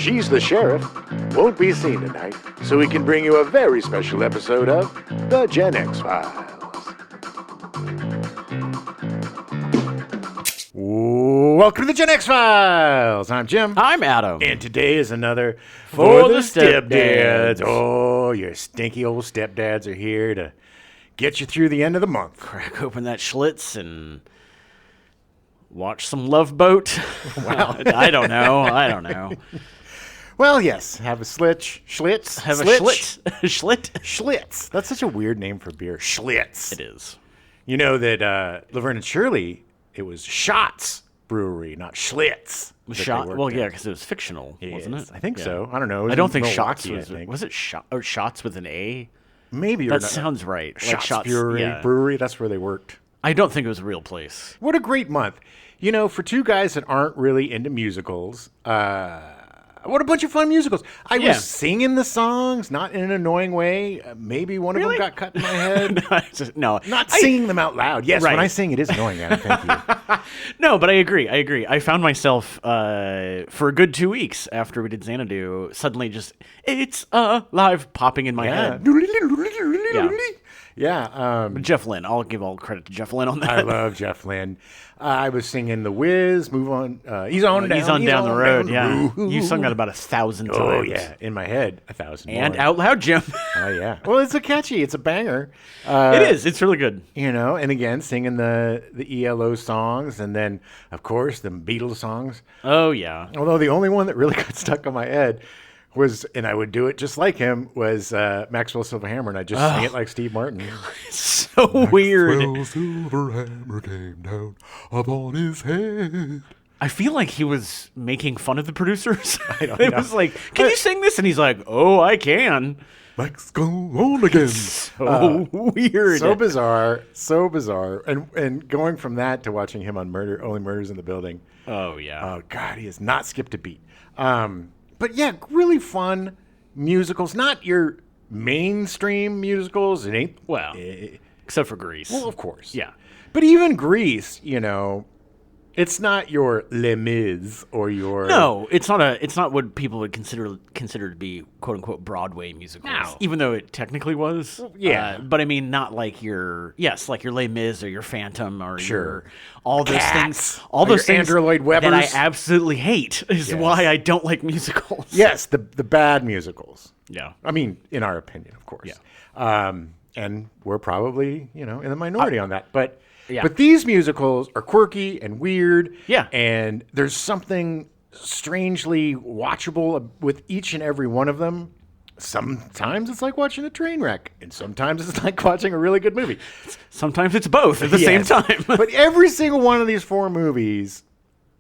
she's the sheriff, won't be seen tonight, so we can bring you a very special episode of The Gen X Files. Welcome to The Gen X Files. I'm Jim. I'm Adam. And today is another For the Stepdads. Oh, your stinky old stepdads are here to get you through the end of the month. Crack open that Schlitz and watch some Love Boat. Wow. I don't know. Well, yes, have a Schlitz. Have a Schlitz. Schlitz. That's such a weird name for beer. Schlitz. It is. You know that Laverne and Shirley, it was Shotz Brewery, not Schlitz. Well, yeah, because it was fictional, wasn't it? I think so. I don't know. I don't think Milwaukee, Shotz was it Shotz with an A? Maybe. That sounds right. Shotz Brewery, that's where they worked. I don't think it was a real place. What a great month. You know, for two guys that aren't really into musicals, what a bunch of fun musicals. I was singing the songs, not in an annoying way. Maybe one of them got cut in my head. No. Not singing them out loud. Yes, right. When I sing, it is annoying, Adam. Thank you. No, but I agree. I found myself for a good 2 weeks after we did Xanadu, suddenly just, it's alive popping in my head. Yeah. Jeff Lynne. I'll give all credit to Jeff Lynne on that. I love Jeff Lynne. I was singing The Wiz, Move On. He's on down the road, yeah. Ooh. You sung that about 1,000 times. Oh, yeah. In my head, 1,000 And more. out loud, Jim. Oh, yeah. Well, it's it's a banger. It is. It's really good. You know, and again, singing the ELO songs, and then, of course, the Beatles songs. Oh, yeah. Although the only one that really got stuck in my head was, and I would do it just like him, was Maxwell Silverhammer, and I just sing it like Steve Martin. It's so weird. Maxwell Silverhammer came down upon his head. I feel like he was making fun of the producers. I don't It know. was like, can you sing this? And he's like, oh, I can. Let's go on again. So weird. So bizarre. And going from that to watching him on Only Murders in the Building. Oh, yeah. Oh, God, he has not skipped a beat. But yeah, really fun musicals. Not your mainstream musicals. It ain't. Well, except for Grease. Well, of course. Yeah. But even Grease, you know, it's not your Les Mis or your. No, it's not what people would consider to be quote unquote Broadway musicals. No. Even though it technically was. Yeah. But I mean, not like like your Les Mis or your Phantom or Sure. all those Cats. things. All those things Andrew Lloyd Webbers. that I absolutely hate is Yes. why I don't like musicals. Yes, the bad musicals. Yeah. I mean, in our opinion, of course. Yeah. And we're probably, in the minority on that. But Yeah. but these musicals are quirky and weird. Yeah. And there's something strangely watchable with each and every one of them. Sometimes it's like watching a train wreck, and sometimes it's like watching a really good movie. Sometimes it's both at the same Yes. time. But every single one of these four movies,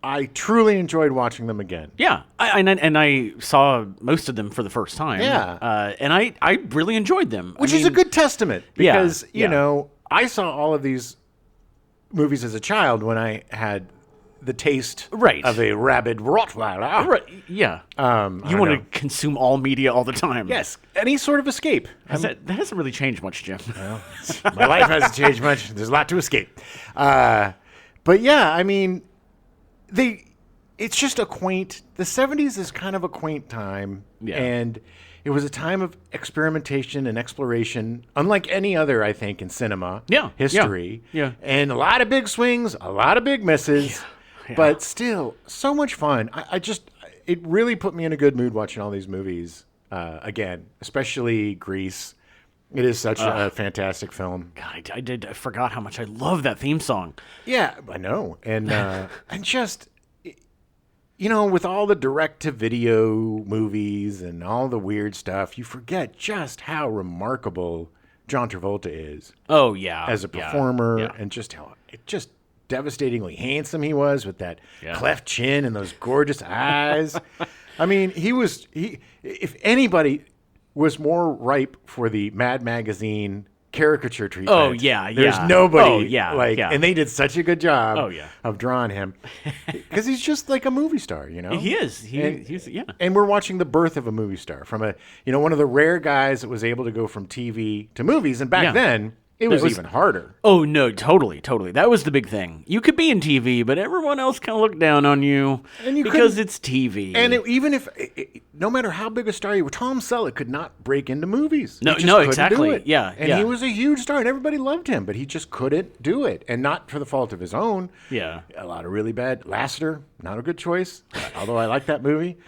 I truly enjoyed watching them again. Yeah, I saw most of them for the first time. Yeah. And I really enjoyed them. Which is a good testament because, Yeah. I saw all of these movies as a child when I had the taste Right. of a rabid Rottweiler. Right, yeah. You want to consume all media all the time. Yes, any sort of escape. That hasn't really changed much, Jim. Well, my life hasn't changed much. There's a lot to escape. But yeah, I mean, it's just a quaint. The 70s is kind of a quaint time, and it was a time of experimentation and exploration, unlike any other, I think, in cinema history. Yeah. And a lot of big swings, a lot of big misses, Yeah. but still so much fun. It really put me in a good mood watching all these movies again, especially Grease. It is such a fantastic film. God, I forgot how much I love that theme song. Yeah, I know. And and just, with all the direct-to-video movies and all the weird stuff, you forget just how remarkable John Travolta is. Oh, yeah. As a performer, Yeah. and just how devastatingly handsome he was with that cleft chin and those gorgeous eyes. I mean, if anybody was more ripe for the Mad Magazine caricature treatment. Oh, yeah, There's nobody. Oh, yeah, yeah. And they did such a good job Oh, yeah. of drawing him. Because he's just like a movie star, He is. He's. And we're watching the birth of a movie star from one of the rare guys that was able to go from TV to movies. And back then, It was even harder. Oh, no, totally. That was the big thing. You could be in TV, but everyone else kind of looked down on you, because it's TV. And even if, no matter how big a star you were, Tom Selleck could not break into movies. No, he just couldn't exactly. do it. Yeah, and he was a huge star, and everybody loved him, but he just couldn't do it, and not for the fault of his own. Yeah. A lot of really bad. Lasseter, not a good choice, although I like that movie.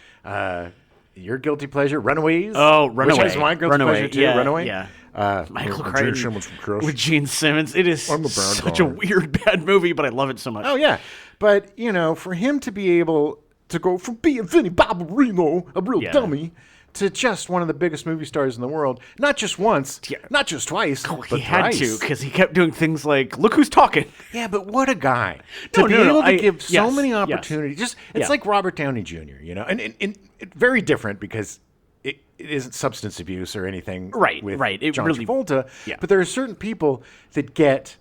Your guilty pleasure, Runaways. Oh, Runaway. Which is my guilty pleasure, too, yeah, Runaway. Yeah. Michael Gene Crichton Simmons from Crush. with Gene Simmons. It is such a weird, bad movie, but I love it so much. Oh, yeah. But, for him to be able to go from being Vinnie Barbarino, a real dummy, to just one of the biggest movie stars in the world, not just once, not just twice, but he had thrice. to, because he kept doing things like, look who's talking. Yeah, but what a guy. To be able to give so many opportunities. It's like Robert Downey Jr., and very different because it isn't substance abuse or anything with It John really, Travolta, but there are certain people that get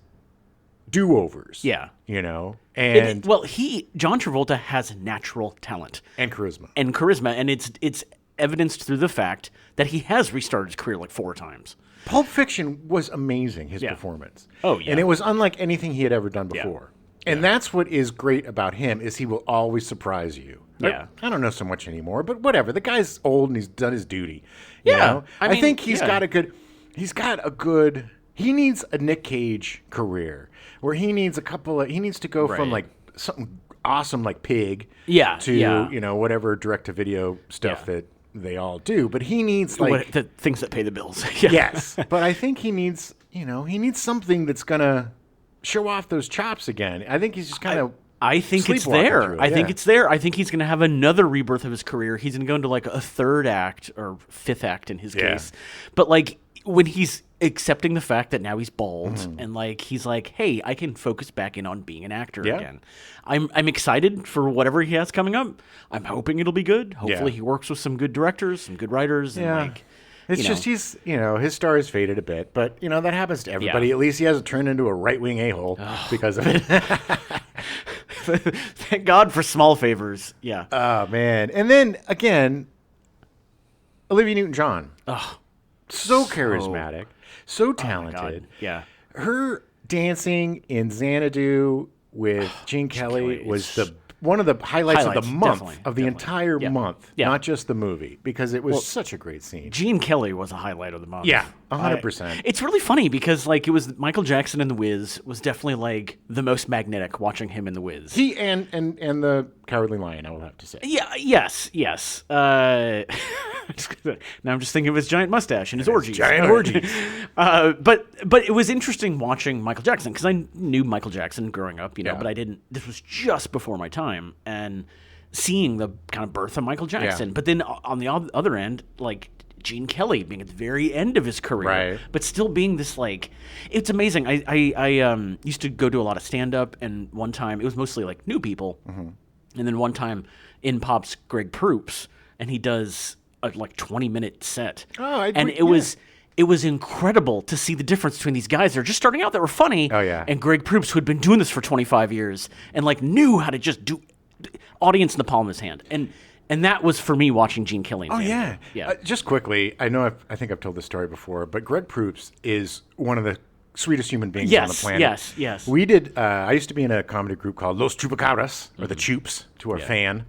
do-overs. Yeah. And John Travolta has natural talent. And charisma. And it's evidenced through the fact that he has restarted his career like 4 times. Pulp Fiction was amazing, his performance. Oh, yeah. And it was unlike anything he had ever done before. And that's what is great about him, is he will always surprise you. Yeah. I don't know so much anymore, but whatever. The guy's old and he's done his duty. Yeah. I think he needs a Nick Cage career where he needs to go from like something awesome like Pig to, whatever direct-to-video stuff that they all do. But he needs the things that pay the bills. Yes. But I think he needs something that's going to show off those chops again. I think he's just kind of I think it's there. I think it's there. I think he's going to have another rebirth of his career. He's going to go into like a 3rd act or 5th act in his case. But like when he's accepting the fact that now he's bald and like he's like, hey, I can focus back in on being an actor again. I'm excited for whatever he has coming up. I'm hoping it'll be good. Hopefully he works with some good directors, some good writers, and like. It's just he's, his star has faded a bit, but, that happens to everybody. Yeah. At least he hasn't turned into a right-wing a-hole because of it. Thank God for small favors. Yeah. Oh, man. And then, again, Olivia Newton-John. Oh, so charismatic, so talented. Yeah. Her dancing in Xanadu with Gene Kelly was one of the highlights of the month, of the entire month, not just the movie, because it was such a great scene. Gene Kelly was a highlight of the month. Yeah, 100%. It's really funny because, like, it was Michael Jackson in The Wiz was definitely, like, the most magnetic watching him in The Wiz. He and the Cowardly Lion, I will have to say. Yeah, yes. Now I'm just thinking of his giant mustache and his orgies. Giant orgies. But it was interesting watching Michael Jackson because I knew Michael Jackson growing up, but I didn't. This was just before my time, and seeing the kind of birth of Michael Jackson. Yeah. But then on the other end, like Gene Kelly being at the very end of his career, but still being this like, it's amazing. I used to go do a lot of stand up, and one time it was mostly like new people, and then one time in pops Greg Proops, and he does a like 20-minute set. It was incredible to see the difference between these guys that are just starting out that were funny. Oh, yeah. And Greg Proops, who had been doing this for 25 years and like knew how to just do audience in the palm of his hand. And that was for me watching Gene Kelly. Yeah. Just quickly, I know I think I've told this story before, but Greg Proops is one of the sweetest human beings on the planet. Yes. We did. I used to be in a comedy group called Los Chupacabras, or the Choops to our fan.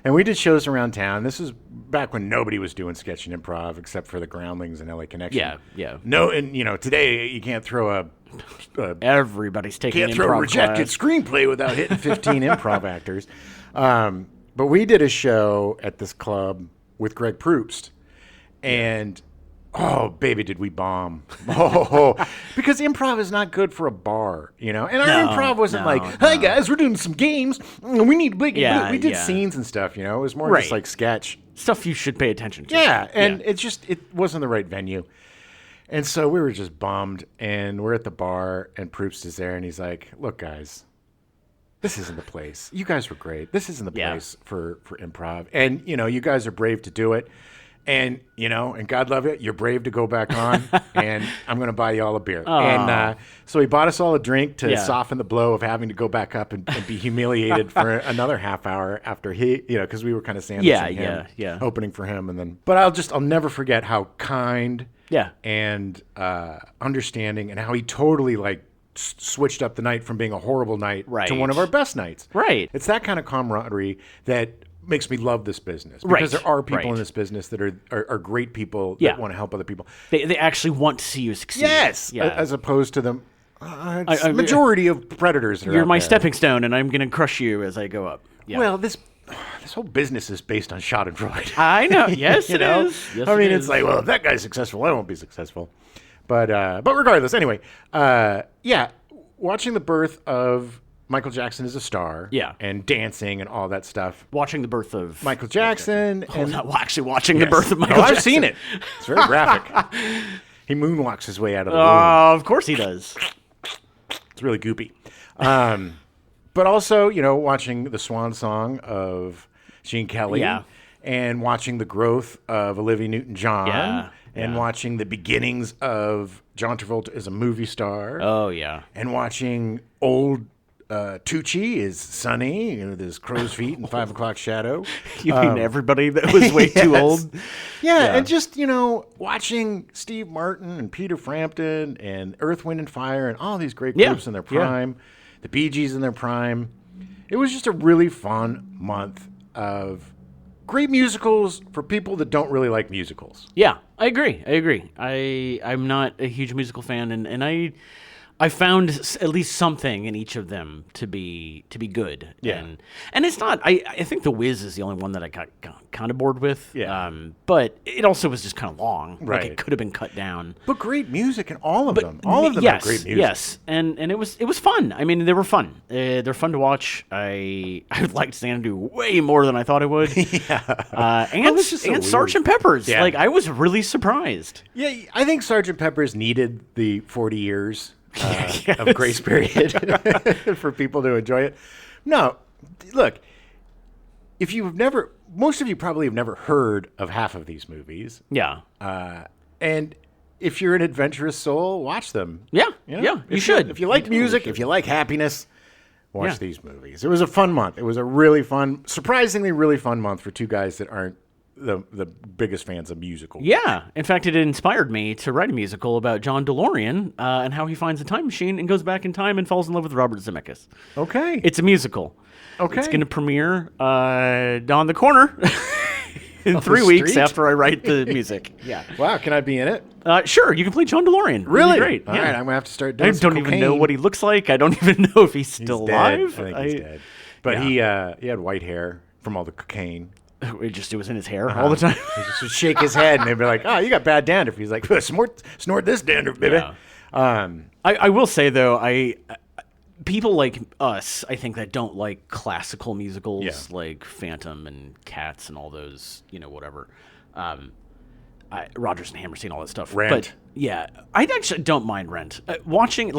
And we did shows around town. This is back when nobody was doing sketch and improv except for the Groundlings and LA Connection. Yeah. No, and today you can't throw everybody's taking can't throw a rejected screenplay without hitting 15 improv actors. But we did a show at this club with Greg Proops, and oh, baby, did we bomb. Because improv is not good for a bar, And our improv wasn't hi, guys, we're doing some games. We need to make it. We did scenes and stuff, It was more just like sketch. Stuff you should pay attention to. Yeah, and it wasn't the right venue. And so we were just bummed, and we're at the bar, and Proops is there, and he's like, look, guys, this isn't the place. You guys were great. This isn't the place for improv. And, you guys are brave to do it. And, and God love it, you're brave to go back on, and I'm going to buy you all a beer. And so he bought us all a drink to soften the blow of having to go back up and be humiliated for another half hour after he, because we were kind of sandwiching him, opening for him. And then, but I'll never forget how kind and understanding, and how he totally switched up the night from being a horrible night to one of our best nights. Right. It's that kind of camaraderie that makes me love this business, because there are people in this business that are great people that want to help other people. They actually want to see you succeed. Yes, as opposed to the majority of predators that are You're out my there. stepping stone, and I'm going to crush you as I go up. Yeah. Well, this whole business is based on Schadenfreude. I know. Yes, it is. Yes, I mean, it's like, well, if that guy's successful, I won't be successful. But regardless, anyway, watching the birth of Michael Jackson as a star, and dancing and all that stuff. Watching the birth of Michael Jackson, and actually watching the birth of Michael Jackson. I've seen it. It's very graphic. He moonwalks his way out of the womb. Of course he does. It's really goopy. But also, watching the swan song of Gene Kelly, and watching the growth of Olivia Newton-John, and watching the beginnings of John Travolta as a movie star. Oh yeah, and watching old Tucci is Sonny, with his crow's feet and 5 o'clock shadow. You mean everybody that was way too old? Yeah, and just, watching Steve Martin and Peter Frampton and Earth, Wind, and Fire and all these great groups in their prime, the Bee Gees in their prime. It was just a really fun month of great musicals for people that don't really like musicals. Yeah, I agree. I'm not a huge musical fan, and I found at least something in each of them to be good. Yeah. And it's not, I think The Wiz is the only one that I got kind of bored with. Yeah. But it also was just kind of long. Right. Like it could have been cut down. But great music in all of them. All of them are great music. Yes. And it was fun. I mean, they were fun. They're fun to watch. I liked Xanadu way more than I thought I would. And Sgt. Pepper's. Yeah. Like, I was really surprised. Yeah, I think Sgt. Pepper's needed the 40 years of grace period for people to enjoy it. No, look, if you've never, most of you probably have never heard of half of these movies. Yeah. And if you're an adventurous soul, watch them. Yeah. You should. If you like music, if you like happiness, watch these movies. It was a fun month. It was a really fun, surprisingly really fun month for two guys that aren't the biggest fans of musicals. Yeah. In fact, it inspired me to write a musical about John DeLorean and how he finds a time machine and goes back in time and falls in love with Robert Zemeckis. Okay. It's a musical. Okay. It's going to premiere down the corner in 3 weeks after I write the music. Yeah. Wow. Can I be in it? Sure. You can play John DeLorean. Really? Great. All right. I'm going to have to start doing some even know what he looks like. I don't even know if he's still alive. I think he's dead. But he had white hair from all the cocaine. It was in his hair all the time. He just would shake his head, and they'd be like, "Oh, you got bad dandruff." He's like, "Snort this dandruff, baby." Yeah. I will say though, people like us, I think, that don't like classical musicals like Phantom and Cats and all those, whatever. Rodgers and Hammerstein, all that stuff. Rent. But yeah, I actually don't mind Rent.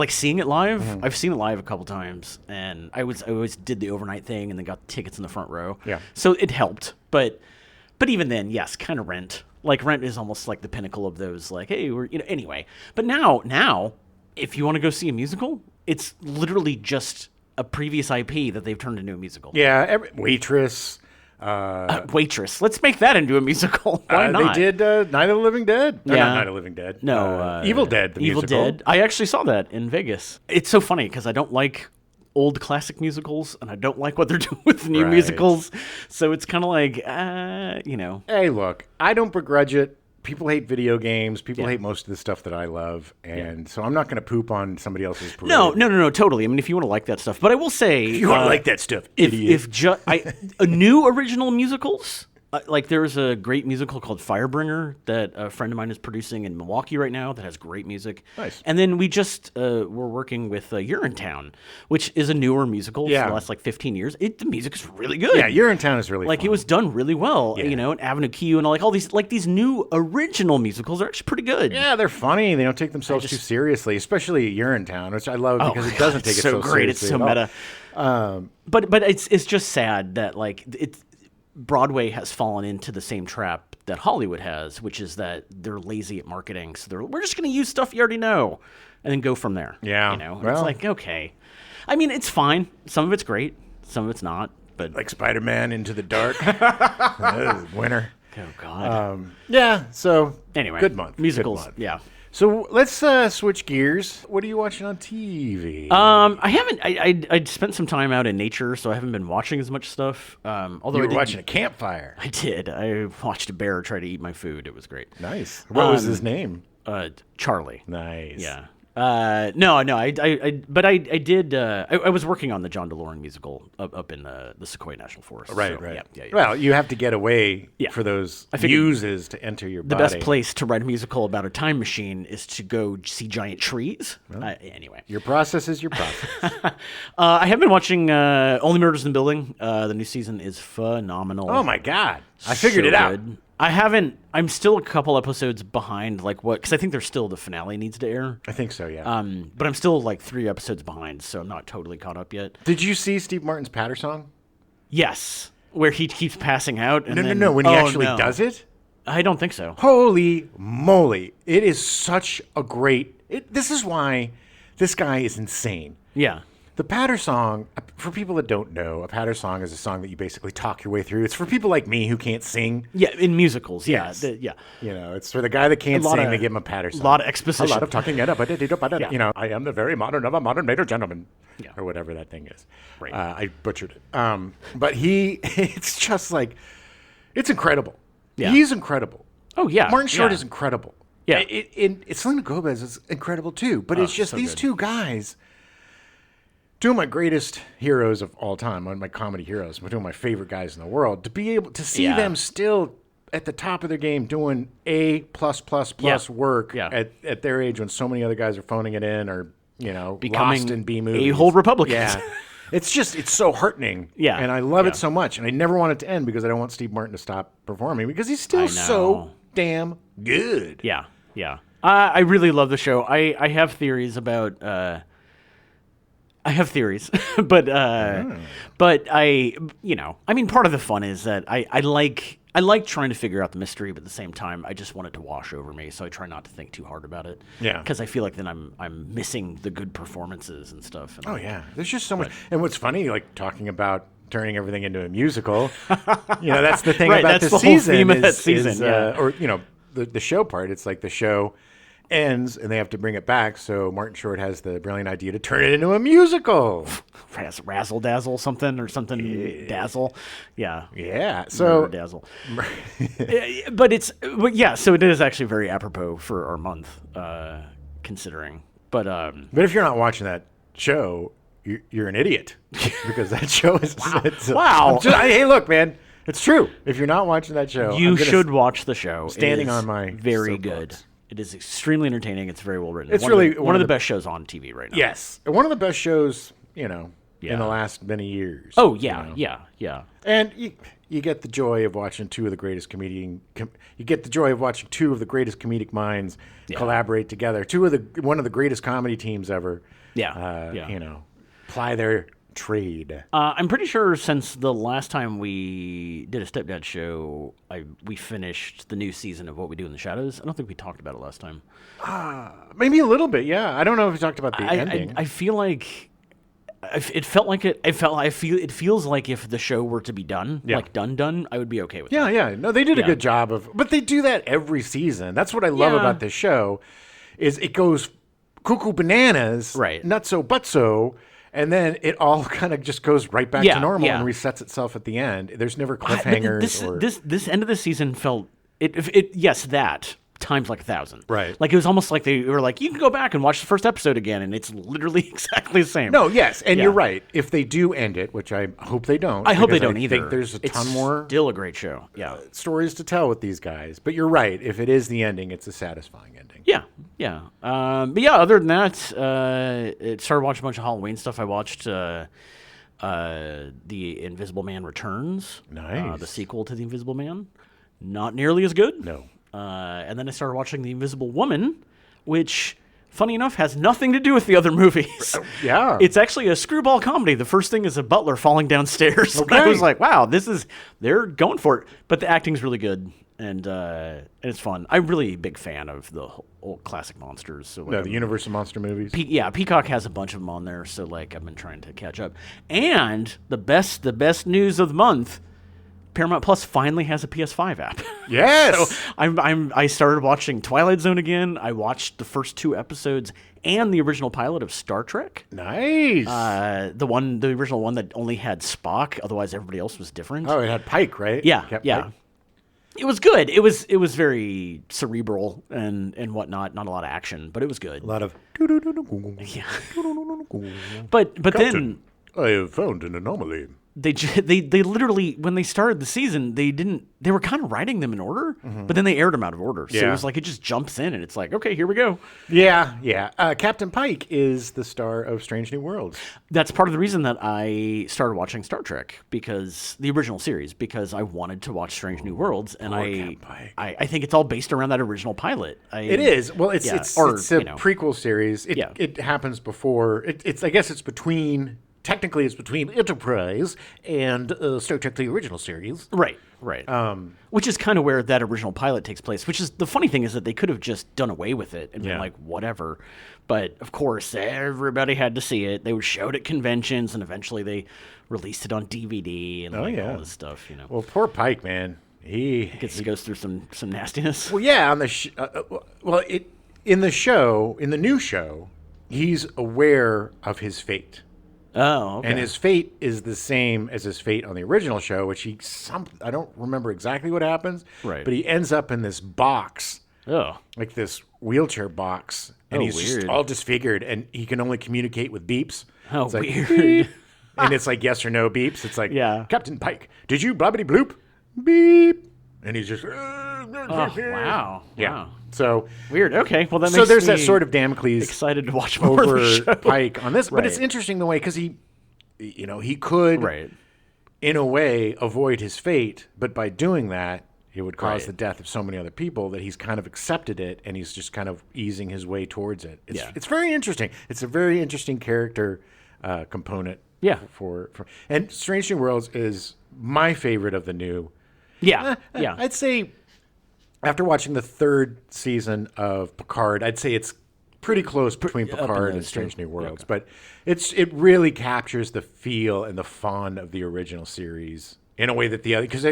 Seeing it live, I've seen it live a couple times, and I always did the overnight thing and then got tickets in the front row. Yeah. So it helped. But even then, yes, kind of Rent. Like Rent is almost like the pinnacle of those, like, hey, we're, anyway. But now, if you want to go see a musical, it's literally just a previous IP that they've turned into a musical. Yeah, Waitress. Waitress. Let's make that into a musical. Why not? They did Night of the Living Dead. Yeah. Not Night of the Living Dead. No. Evil Dead, the Evil musical. Dead. I actually saw that in Vegas. It's so funny because I don't like old classic musicals, and I don't like what they're doing with new musicals. So it's kind of like, Hey, look, I don't begrudge it. People hate video games. People hate most of the stuff that I love. And so I'm not going to poop on somebody else's parade. No, totally. I mean, if you want to like that stuff. But I will say... If you want to like that stuff, idiot. New original musicals... like there's a great musical called Firebringer that a friend of mine is producing in Milwaukee right now that has great music. Nice. And then we just we're working with Urinetown, which is a newer musical for the last 15 years. The music is really good. Yeah, Urinetown is really fun. It was done really well. And Avenue Q and all these new original musicals are actually pretty good. Yeah, they're funny. They don't take themselves too seriously, especially Urinetown, which I love because it doesn't take it so great. seriously. It's so meta. But it's just sad that Broadway has fallen into the same trap that Hollywood has, which is that they're lazy at marketing. So we're just going to use stuff you already know and then go from there. Yeah. It's like, okay. I mean, it's fine. Some of it's great. Some of it's not. But like Spider-Man Into the Dark. Winner. Oh, God. Yeah. So anyway. Good month. Musicals. Good month. Yeah. So let's switch gears. What are you watching on TV? I haven't. I spent some time out in nature, so I haven't been watching as much stuff. Although you were watching a campfire. I did. I watched a bear try to eat my food. It was great. Nice. What was his name? Charlie. Nice. Yeah. No. But I did. I was working on the John DeLorean musical up in the Sequoia National Forest. Right. So, Right. Yeah. Well, you have to get away Yeah. for those I figured muses to enter your the body. best place to write a musical about a time machine is to go see giant trees. Anyway, Your process is your process. I have been watching Only Murders in the Building. The new season is phenomenal. Oh my God! I figured it out. Good. I haven't. I'm still a couple episodes behind, because I think there's still the finale needs to air. I think so. Yeah. But I'm still 3 episodes behind, so I'm not totally caught up yet. Did you see Steve Martin's Patter song? Yes, where he keeps passing out. And No. When he actually does it, I don't think so. holy moly! It is such a great. This is why this guy is insane. Yeah. The patter song, for people that don't know, a patter song is a song that you basically talk your way through. It's for people like me who can't sing. Yeah, in musicals. Yeah. Yes. Yeah. It's for the guy that can't sing, they give him a patter song. A lot of exposition. A lot of talking it up. Yeah. I am the very modern of a modern major gentleman. Yeah. Or whatever that thing is. Right. I butchered it. But it's just it's incredible. Yeah. He's incredible. Oh, yeah. Martin Short Yeah. is incredible. Yeah. Selena Gomez is incredible too. But it's just so these good. two guys. Two of my greatest heroes of all time, one of my comedy heroes, two of my favorite guys in the world, to be able to see them still at the top of their game doing A+++ work at their age when so many other guys are phoning it in or, Becoming lost in B movies. a-hole Republicans. Yeah. It's so heartening. Yeah. And I love Yeah. it so much. And I never want it to end because I don't want Steve Martin to stop performing because he's still so damn good. Yeah. Yeah. I really love the show. I have theories about... but part of the fun is that I like trying to figure out the mystery, but at the same time, I just want it to wash over me, so I try not to think too hard about it. Yeah, because I feel like then I'm missing the good performances and stuff. And there's just so much. And what's funny, talking about turning everything into a musical, that's the thing right, about that's this the whole season. theme of that season, or the show part. It's like the show ends and they have to bring it back. So Martin Short has the brilliant idea to turn it into a musical. Razzle dazzle something dazzle. Yeah. So dazzle. So it is actually very apropos for our month, considering. But if you're not watching that show, you're an idiot because that show is wow. Hey, look, man. It's true. If you're not watching that show, you should watch the show. Standing on my very soapbox. Good. It is extremely entertaining. It's very well written. It's one of the best shows on TV right now. Yes, one of the best shows in the last many years. Oh yeah, yeah. And you get the joy of watching two of the greatest comedic minds collaborate together. One of the greatest comedy teams ever. Ply their trade. I'm pretty sure since the last time we did a Stepdad show, we finished the new season of What We Do in the Shadows. I don't think we talked about it last time. Maybe a little bit, yeah. I don't know if we talked about the ending. I feel like it feels like if the show were to be done, done, I would be okay with that. Yeah. No, they did a good job but they do that every season. That's what I love about this show, is it goes cuckoo bananas, right? Nutso butso. And then it all kind of just goes right back to normal and resets itself at the end. There's never cliffhangers. This end of the season felt that times like 1,000. Right. Like it was almost like they were like, you can go back and watch the first episode again, and it's literally exactly the same. No, yes, and you're right. If they do end it, which I hope they don't. I hope they don't either. I think there's a ton more. Still a great show. Yeah. Stories to tell with these guys. But you're right. If it is the ending, it's a satisfying ending. Yeah. But other than that, started watching a bunch of Halloween stuff. I watched The Invisible Man Returns. Nice. The sequel to The Invisible Man. Not nearly as good. No. And then I started watching The Invisible Woman, which funny enough, has nothing to do with the other movies. Yeah. It's actually a screwball comedy. The first thing is a butler falling downstairs. Okay. I was like, wow, they're going for it. But the acting's really good, and it's fun. I'm really a big fan of the old classic monsters. So the Universal Monster movies. Peacock has a bunch of them on there, so like I've been trying to catch up. And the best news of the month, Paramount Plus finally has a PS5 app. Yes. So I started watching Twilight Zone again. I watched the first 2 episodes and the original pilot of Star Trek. Nice. The original one that only had Spock, otherwise everybody else was different. Oh, it had Pike, right? Yeah, Pike. It was good. It was very cerebral and whatnot. Not a lot of action, but it was good. A lot of. Yeah. But then I have found an anomaly. They literally, when they started the season, they were kind of writing them in order, but then they aired them out of order. So it was like it just jumps in and it's like, okay, here we go. Yeah. Captain Pike is the star of Strange New Worlds. That's part of the reason that I started watching Star Trek, because the original series, because I wanted to watch Strange New Worlds, and I think it's all based around that original pilot. It is. Well, it's a prequel series. It happens before. I guess it's between. Technically, it's between Enterprise and Star Trek: The Original Series. Right. Which is kind of where that original pilot takes place. Which is the funny thing is that they could have just done away with it and been like, whatever. But of course, everybody had to see it. They were showed at conventions, and eventually they released it on DVD and all this stuff. Well, poor Pike, man. He goes through some nastiness. Well, yeah. On the in the new show, he's aware of his fate. Oh, okay. And his fate is the same as his fate on the original show, which I don't remember exactly what happens, right? But he ends up in this box, like this wheelchair box, and he's weird. just all disfigured, and he can only communicate with beeps. Oh, it's like, weird. Beep. And it's like yes or no beeps. It's like, Captain Pike, did you blobbity bloop? Beep. And he's just, wow. Yeah. Wow. So weird. Okay. Well, that makes there's me that sort of Damocles excited to watch more over of the show. Pike on this, but it's interesting the way because he could, in a way, avoid his fate, but by doing that, it would cause the death of so many other people that he's kind of accepted it, and he's just kind of easing his way towards it. It's very interesting. It's a very interesting character component. Yeah. For and Strange New Worlds is my favorite of the new. Yeah. I'd say. After watching the 3rd season of Picard, I'd say it's pretty close between Picard and Strange New Worlds, but it really captures the feel and the fun of the original series in a way that the other, because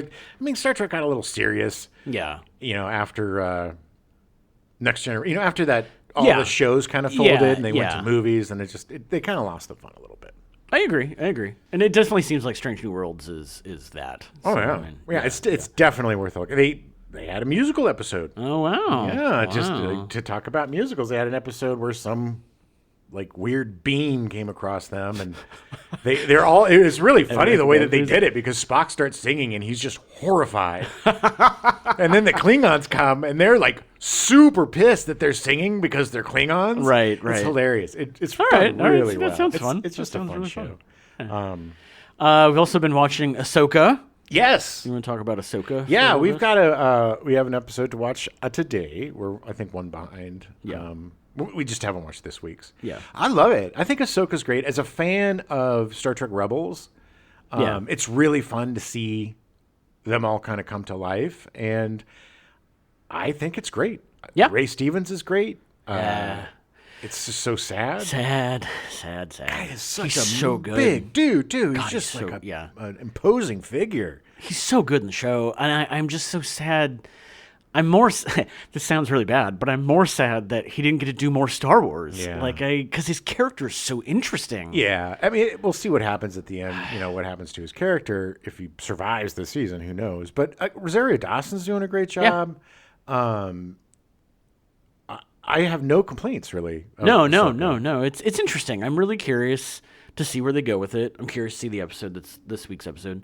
Star Trek got a little serious. Yeah. After Next Generation, after that, all the shows kind of folded and they went to movies, and they kind of lost the fun a little bit. I agree, and it definitely seems like Strange New Worlds is that. Oh so, yeah, it's definitely worth a look. They had a musical episode. Oh, wow. Yeah, just to talk about musicals. They had an episode where some weird beam came across them, and they're all. It was really funny the way that they did it, because Spock starts singing and he's just horrified, and then the Klingons come and they're like super pissed that they're singing because they're Klingons. Right. It's hilarious. It's all fun right. Really well. That sounds fun. It's just a fun really show. Fun. We've also been watching Ahsoka. Yes. You want to talk about Ahsoka? Yeah, we have an episode to watch today. We're, I think, one behind. Yeah. We just haven't watched this week's. Yeah. I love it. I think Ahsoka's great. As a fan of Star Trek Rebels, it's really fun to see them all kind of come to life. And I think it's great. Yeah. Ray Stevens is great. It's just so sad. Sad. God, he's such he's a so good. big dude, too. God, he's just he's like so, an imposing figure. He's so good in the show. And I'm just so sad. I'm more, this sounds really bad, but I'm more sad that he didn't get to do more Star Wars. Yeah. Because his character is so interesting. Yeah. I mean, we'll see what happens at the end, what happens to his character if he survives the season, who knows. But Rosario Dawson's doing a great job. Yeah. I have no complaints, really. No. It's interesting. I'm really curious to see where they go with it. I'm curious to see the episode that's this week's episode.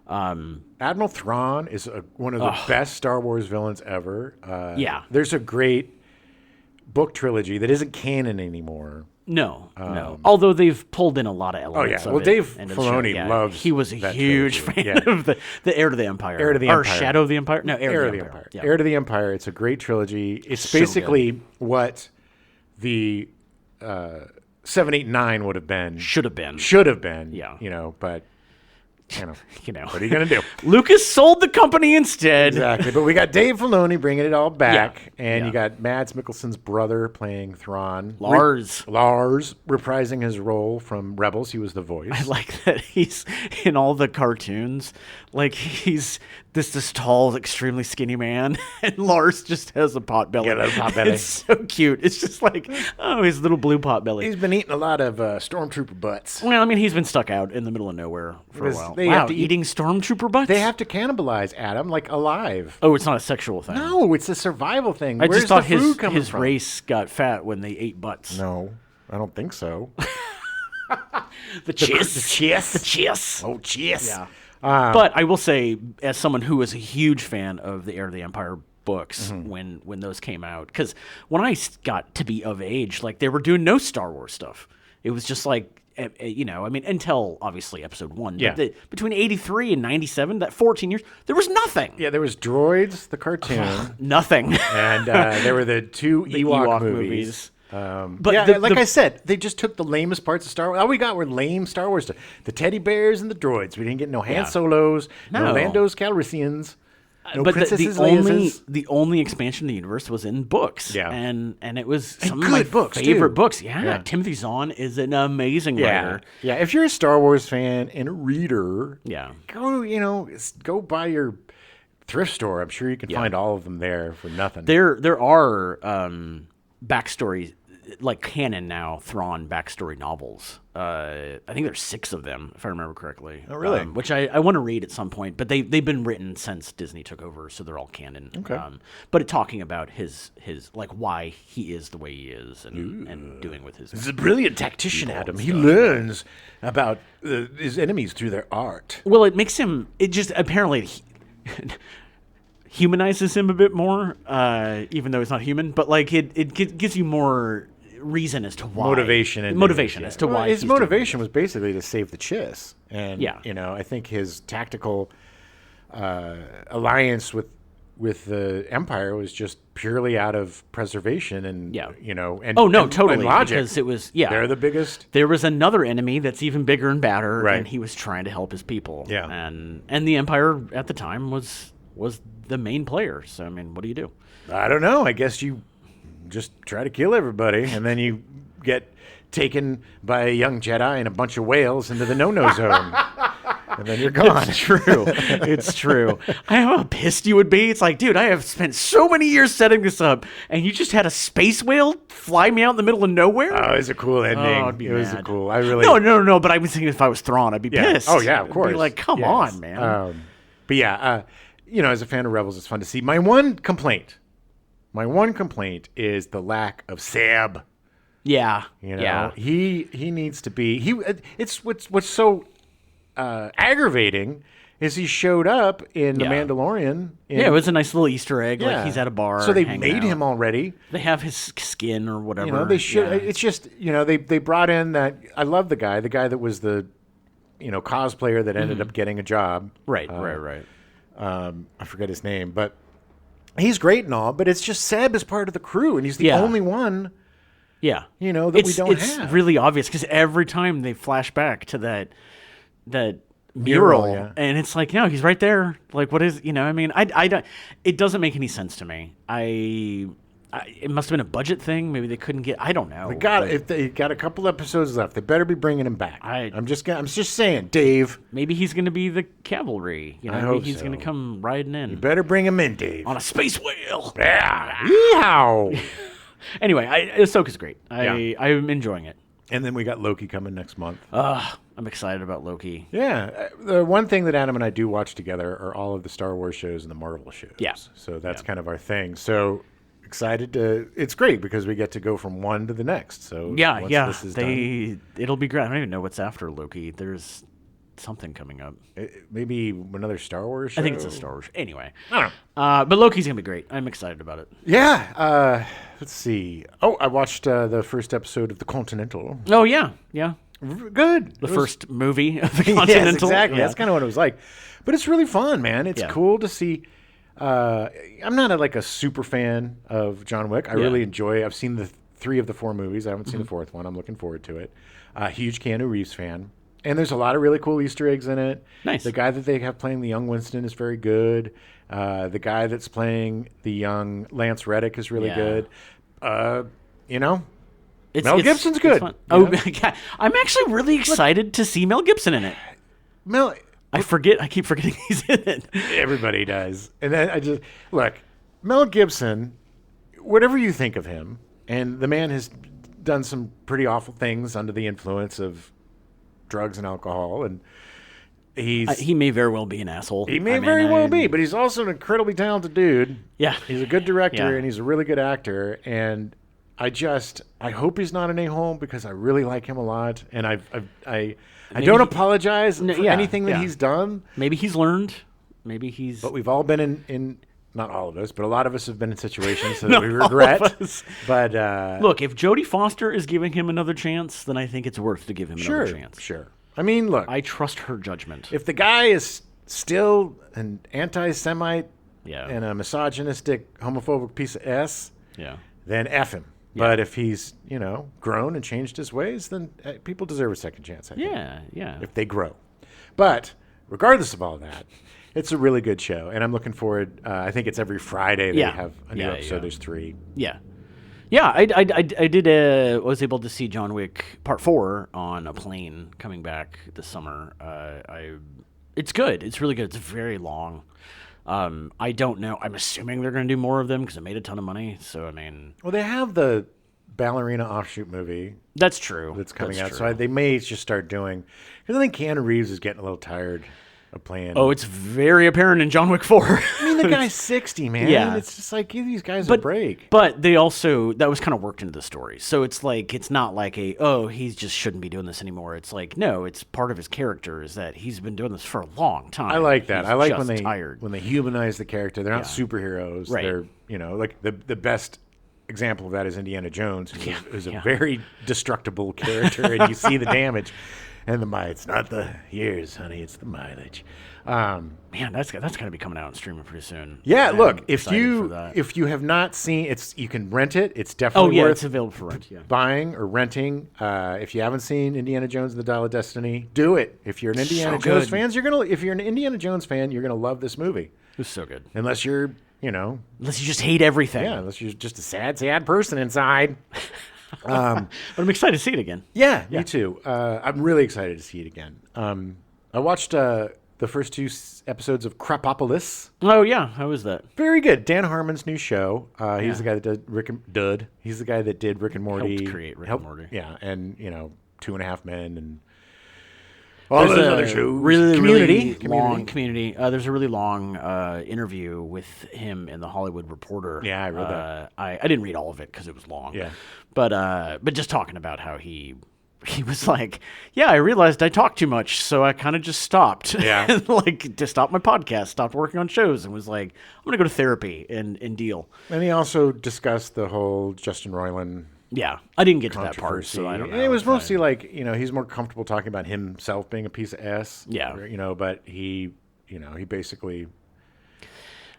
Admiral Thrawn is one of the best Star Wars villains ever. Yeah. There's a great book trilogy that isn't canon anymore. No. Although they've pulled in a lot of elements. Well, Dave Filoni loves. He was a huge fan of the Heir to the Empire. Heir to the Empire. Or Shadow of the Empire. No, Heir to the Empire. Yeah. Heir to the Empire. It's a great trilogy. It's basically what the 7, 8, 9 would have been. Should have been. Yeah. But. What are you going to do? Lucas sold the company instead. Exactly. But we got Dave Filoni bringing it all back. And you got Mads Mikkelsen's brother playing Thrawn. Lars reprising his role from Rebels. He was the voice. I like that he's in all the cartoons. Like, he's this tall, extremely skinny man. And Lars just has a pot belly. Yeah, little pot belly. It's so cute. It's just like, his little blue pot belly. He's been eating a lot of stormtrooper butts. Well, I mean, he's been stuck out in the middle of nowhere for a while. They have to eating stormtrooper butts? They have to cannibalize Adam, like alive. Oh, it's not a sexual thing. No, it's a survival thing. I Where's just thought the food coming his from? race got fat when they ate butts. No, I don't think so. The chiss. Oh, chiss. Yeah. But I will say, as someone who was a huge fan of the Heir of the Empire books when those came out, because when I got to be of age, like, they were doing no Star Wars stuff. It was just like, until obviously episode 1. Yeah. But between 83 and 97, that 14 years, there was nothing. Yeah, there was Droids, the cartoon. Nothing. And there were the 2 Ewok movies. But I said, they just took the lamest parts of Star Wars. All we got were lame Star Wars stuff. The teddy bears and the droids. We didn't get no Han Solos, no Landos Calrissians, no Princesses Leias. The only expansion of the universe was in books. Yeah. And it was some of good my books, favorite too. books. Yeah. Timothy Zahn is an amazing writer. Yeah, if you're a Star Wars fan and a reader, go buy your thrift store. I'm sure you can find all of them there for nothing. There are backstory, like canon now, Thrawn backstory novels. I think there's 6 of them, if I remember correctly. Oh, really? Which I want to read at some point, but they've been written since Disney took over, so they're all canon. Okay. But talking about his like why he is the way he is and doing with his. He's a brilliant tactician, Adam. He learns about his enemies through their art. Well, it makes him. It just apparently. Humanizes him a bit more, even though he's not human. But like it gives you more reason as to why motivation as to why his motivation was basically to save the Chiss, and yeah. I think his tactical alliance with the Empire was just purely out of preservation and and totally and logic, because it was they're the biggest. There was another enemy that's even bigger and badder, right. and he was trying to help his people. Yeah, and the Empire at the time was the main player. So I mean, what do you do? I don't know. I guess you just try to kill everybody, and then you get taken by a young Jedi and a bunch of whales into the no-no zone. And then you're gone. It's true. It's true. I know how pissed you would be. It's like, dude, I have spent so many years setting this up, and you just had a space whale fly me out in the middle of nowhere? Oh, it was a cool ending. I'd be it was mad. cool. I really No. But I was thinking if I was Thrawn, I'd be pissed. Oh yeah, of course. I'd be like, come on, man. But yeah, as a fan of Rebels, it's fun to see. My one complaint is the lack of Seb. Yeah. He needs to be. It's what's so aggravating is he showed up in The Mandalorian. It was a nice little Easter egg. Like he's at a bar. So they made him already. They have his skin or whatever. They should. Yeah. It's just they brought in that. I love the guy that was the cosplayer that ended up getting a job. Right. I forget his name, but he's great and all. But it's just Seb is part of the crew, and he's the only one. Yeah, we don't have. It's really obvious because every time they flash back to that mural, and it's like, no, he's right there. Like, what is I mean, I don't. It doesn't make any sense to me. It must have been a budget thing. Maybe they couldn't get. I don't know. If they got a couple episodes left, they better be bringing him back. I'm just saying, Dave. Maybe he's going to be the cavalry. I hope he's going to come riding in. You better bring him in, Dave, on a space whale. Yeah. Yeehaw. Anyway, Ahsoka's great. I'm enjoying it. And then we got Loki coming next month. I'm excited about Loki. Yeah. The one thing that Adam and I do watch together are all of the Star Wars shows and the Marvel shows. Yeah. So that's kind of our thing. So excited to. It's great because we get to go from one to the next. So this is done, it'll be great. I don't even know what's after Loki. There's something coming up. Maybe another Star Wars show? I think it's a Star Wars. Anyway. I don't know. But Loki's going to be great. I'm excited about it. Yeah. Let's see. Oh, I watched the first episode of The Continental. Oh, yeah. Yeah. Good. The first movie of The Continental. Yes, exactly. Yeah. That's kind of what it was like. But it's really fun, man. It's cool to see. I'm not a super fan of John Wick. I really enjoy it. I've seen the 3 of the 4 movies. I haven't seen the 4th one. I'm looking forward to it. Huge Keanu Reeves fan. And there's a lot of really cool Easter eggs in it. Nice. The guy that they have playing the young Winston is very good. The guy that's playing the young Lance Reddick is really good. Mel Gibson's good. I'm actually really excited to see Mel Gibson in it. I keep forgetting he's in it. Everybody does. And then look, Mel Gibson, whatever you think of him, and the man has done some pretty awful things under the influence of drugs and alcohol, and he may very well be an asshole. He may very well be, but he's also an incredibly talented dude. Yeah. He's a good director, and he's a really good actor, and I hope he's not an a-hole because I really like him a lot, and I don't apologize for anything that he's done. Maybe he's learned. But we've all been in not all of us, but a lot of us have been in situations that we regret. But look, if Jodie Foster is giving him another chance, then I think it's worth to give him another chance. Sure. I mean, look. I trust her judgment. If the guy is still an anti-Semite and a misogynistic, homophobic piece of S, then F him. Yeah. But if he's, grown and changed his ways, then people deserve a second chance, I think. Yeah. If they grow. But regardless of all that, it's a really good show, and I'm looking forward. I think it's every Friday they have a new episode. There's 3. Yeah. I was able to see John Wick Part 4 on a plane coming back this summer. It's good. It's really good. It's very long. I don't know. I'm assuming they're going to do more of them because it made a ton of money. So, I mean... Well, they have the ballerina offshoot movie. That's true. That's coming out. So they may just start doing... Because I think Keanu Reeves is getting a little tired of playing. Oh, it's very apparent in John Wick 4. I mean, the guy's 60, man. Yeah. It's just like, give these guys a break. But they also... That was kind of worked into the story. So it's like, it's not like he just shouldn't be doing this anymore. It's like, no, it's part of his character is that he's been doing this for a long time. I like that. I like when they humanize the character. They're not superheroes. Right. They're, like the best example of that is Indiana Jones, who's a very destructible character, and you see the damage. And it's not the years, honey, it's the mileage. Man, that's got to be coming out and streaming pretty soon. Yeah, look, if you have not seen you can rent it. It's definitely worth it's available for rent. Buying or renting. If you haven't seen Indiana Jones and the Dial of Destiny, do it. If you're an Indiana Jones fan, if you're an Indiana Jones fan, you're gonna love this movie. It's so good. Unless you're, unless you just hate everything. Yeah, unless you're just a sad person inside. But I'm excited to see it again. Yeah, me too. I'm really excited to see it again. I watched the first 2 episodes of Krapopolis. Oh yeah, how was that? Very good. Dan Harmon's new show. He's the guy that did Rick and Morty. Helped create Rick and Morty. Yeah, and 2.5 Men and all those other shows. Really long Community. There's a really long interview with him in the Hollywood Reporter. Yeah, I read that. I didn't read all of it because it was long. Yeah, but just talking about how he was like, I realized I talked too much, so I kind of just stopped. Yeah, just stopped my podcast, stopped working on shows, and was like, I'm gonna go to therapy and deal. And he also discussed the whole Justin Roiland. Yeah, I didn't get to that part, so I don't know. And it was mostly like, he's more comfortable talking about himself being a piece of S. Yeah. But he basically...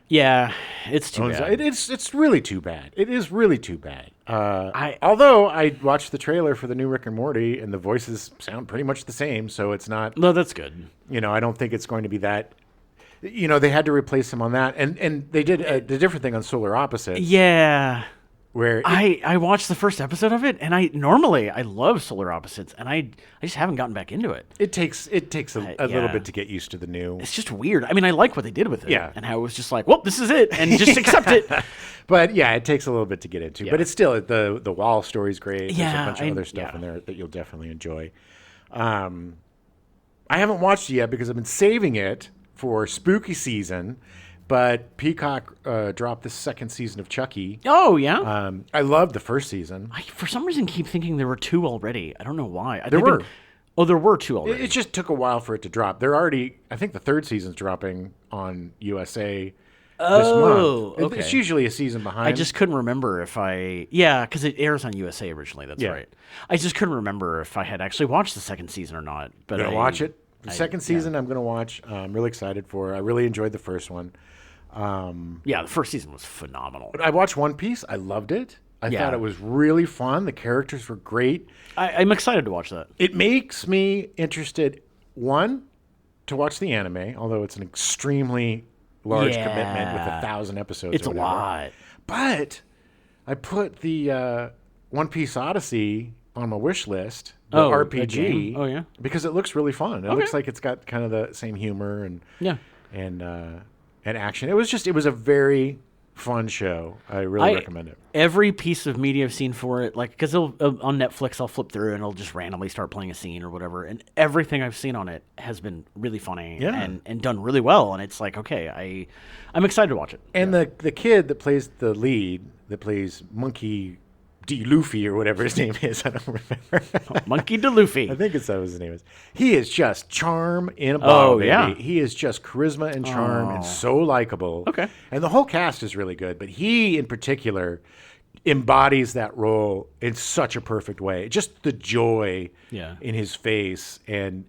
Yeah, it's too bad. It's really too bad. It is really too bad. Although I watched the trailer for the new Rick and Morty, and the voices sound pretty much the same, so it's not... No, that's good. I don't think it's going to be that... they had to replace him on that, and they did a different thing on Solar Opposites. Yeah. Where I watched the first episode of it, and I love Solar Opposites, and I just haven't gotten back into it. It takes a little bit to get used to the new. It's just weird. I mean, I like what they did with it, and how it was just like, well, this is it, and just accept it. But yeah, it takes a little bit to get into. But it's still the Wall story's great. There's a bunch of other stuff in there that you'll definitely enjoy. I haven't watched it yet because I've been saving it for spooky season. But Peacock dropped the 2nd season of Chucky. Oh, yeah? I loved the first season. I, for some reason, keep thinking there were 2 already. I don't know why. There were. There were 2 already. It just took a while for it to drop. I think the 3rd season's dropping on USA this month. Okay. It's usually a season behind. I just couldn't remember because it airs on USA originally. That's right. I just couldn't remember if I had actually watched the 2nd season or not. But I'm going to watch it. The 2nd season I'm going to watch. I'm really excited for it. I really enjoyed the first one. The first season was phenomenal. I watched One Piece. I loved it. I thought it was really fun. The characters were great. I'm excited to watch that. It makes me interested, one, to watch the anime, although it's an extremely large commitment with 1,000 episodes. It's a lot. But I put the One Piece Odyssey on my wish list, the RPG. RPG. Oh, yeah. Because it looks really fun. It looks like it's got kind of the same humor and action. It was a very fun show. I really recommend it. Every piece of media I've seen for it, like, because on Netflix, I'll flip through and it'll just randomly start playing a scene or whatever. And everything I've seen on it has been really funny and done really well. And it's like, okay, I'm excited to watch it. And the kid that plays the lead, that plays Monkey D. Luffy or whatever his name is, I don't remember. Monkey D. Luffy. I think it's that his name is. He is just charm in a bottle, baby. Yeah. He is just charisma and charm and so likable. Okay. And the whole cast is really good, but he in particular embodies that role in such a perfect way. Just the joy in his face and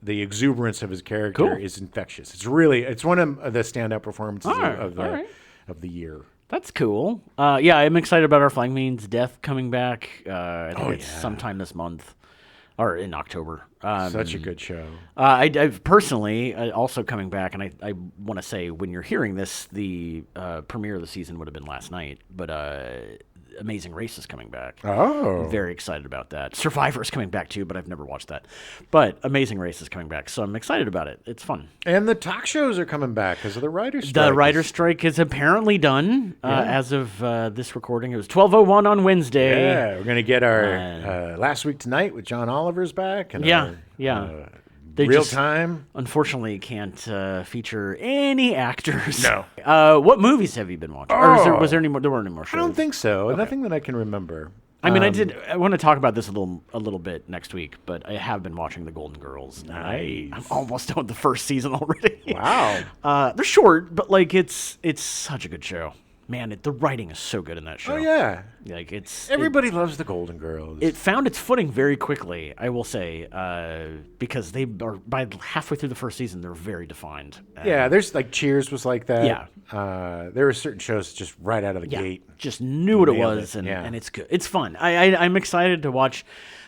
the exuberance of his character is infectious. It's one of the standout performances of the year. That's cool. I'm excited about Our Flying Means Death coming back. I think it's sometime this month or in October. Such a good show. I've personally also coming back, and I want to say when you're hearing this, the premiere of the season would have been last night, but Amazing Race is coming back. Oh. I'm very excited about that. Survivor is coming back too, but I've never watched that. But Amazing Race is coming back, so I'm excited about it. It's fun. And the talk shows are coming back because of the writer's strike. The writer's strike is apparently done as of this recording. It was 12:01 on Wednesday. Yeah, we're going to get our Last Week Tonight with John Oliver's back. And They real time. Unfortunately, can't feature any actors. No. What movies have you been watching? Or was there any more? There weren't any more shows. I don't think so. Okay. Nothing that I can remember. I mean, I want to talk about this a little bit next week, but I have been watching The Golden Girls. Nice. I'm almost done with the first season already. Wow. They're short, but like it's such a good show. Man, the writing is so good in that show. Oh yeah, like everybody loves the Golden Girls. It found its footing very quickly, I will say, because they are by halfway through the first season, they're very defined. Yeah, there's like Cheers was like that. Yeah, there were certain shows just right out of the gate, just knew what it was, and it's good. It's fun. I'm excited to watch.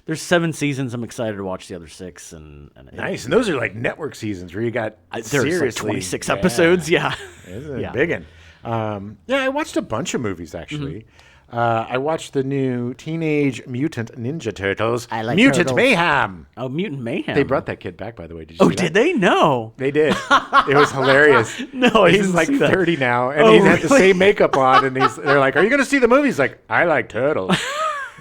There's 7 seasons. I'm excited to watch the other 6. And nice. And those are like network seasons where you got there's like 26 episodes. Yeah, it's a big one. I watched a bunch of movies actually. I watched the new Teenage Mutant Ninja Turtles. I like Mutant Turtles. Mayhem. Oh, Mutant Mayhem. They brought that kid back, by the way. Did you see did they? No. They did. It was hilarious. No, he's like 30 now, and he's had the same makeup on, and they're like, "Are you going to see the movie?" He's like, "I like turtles."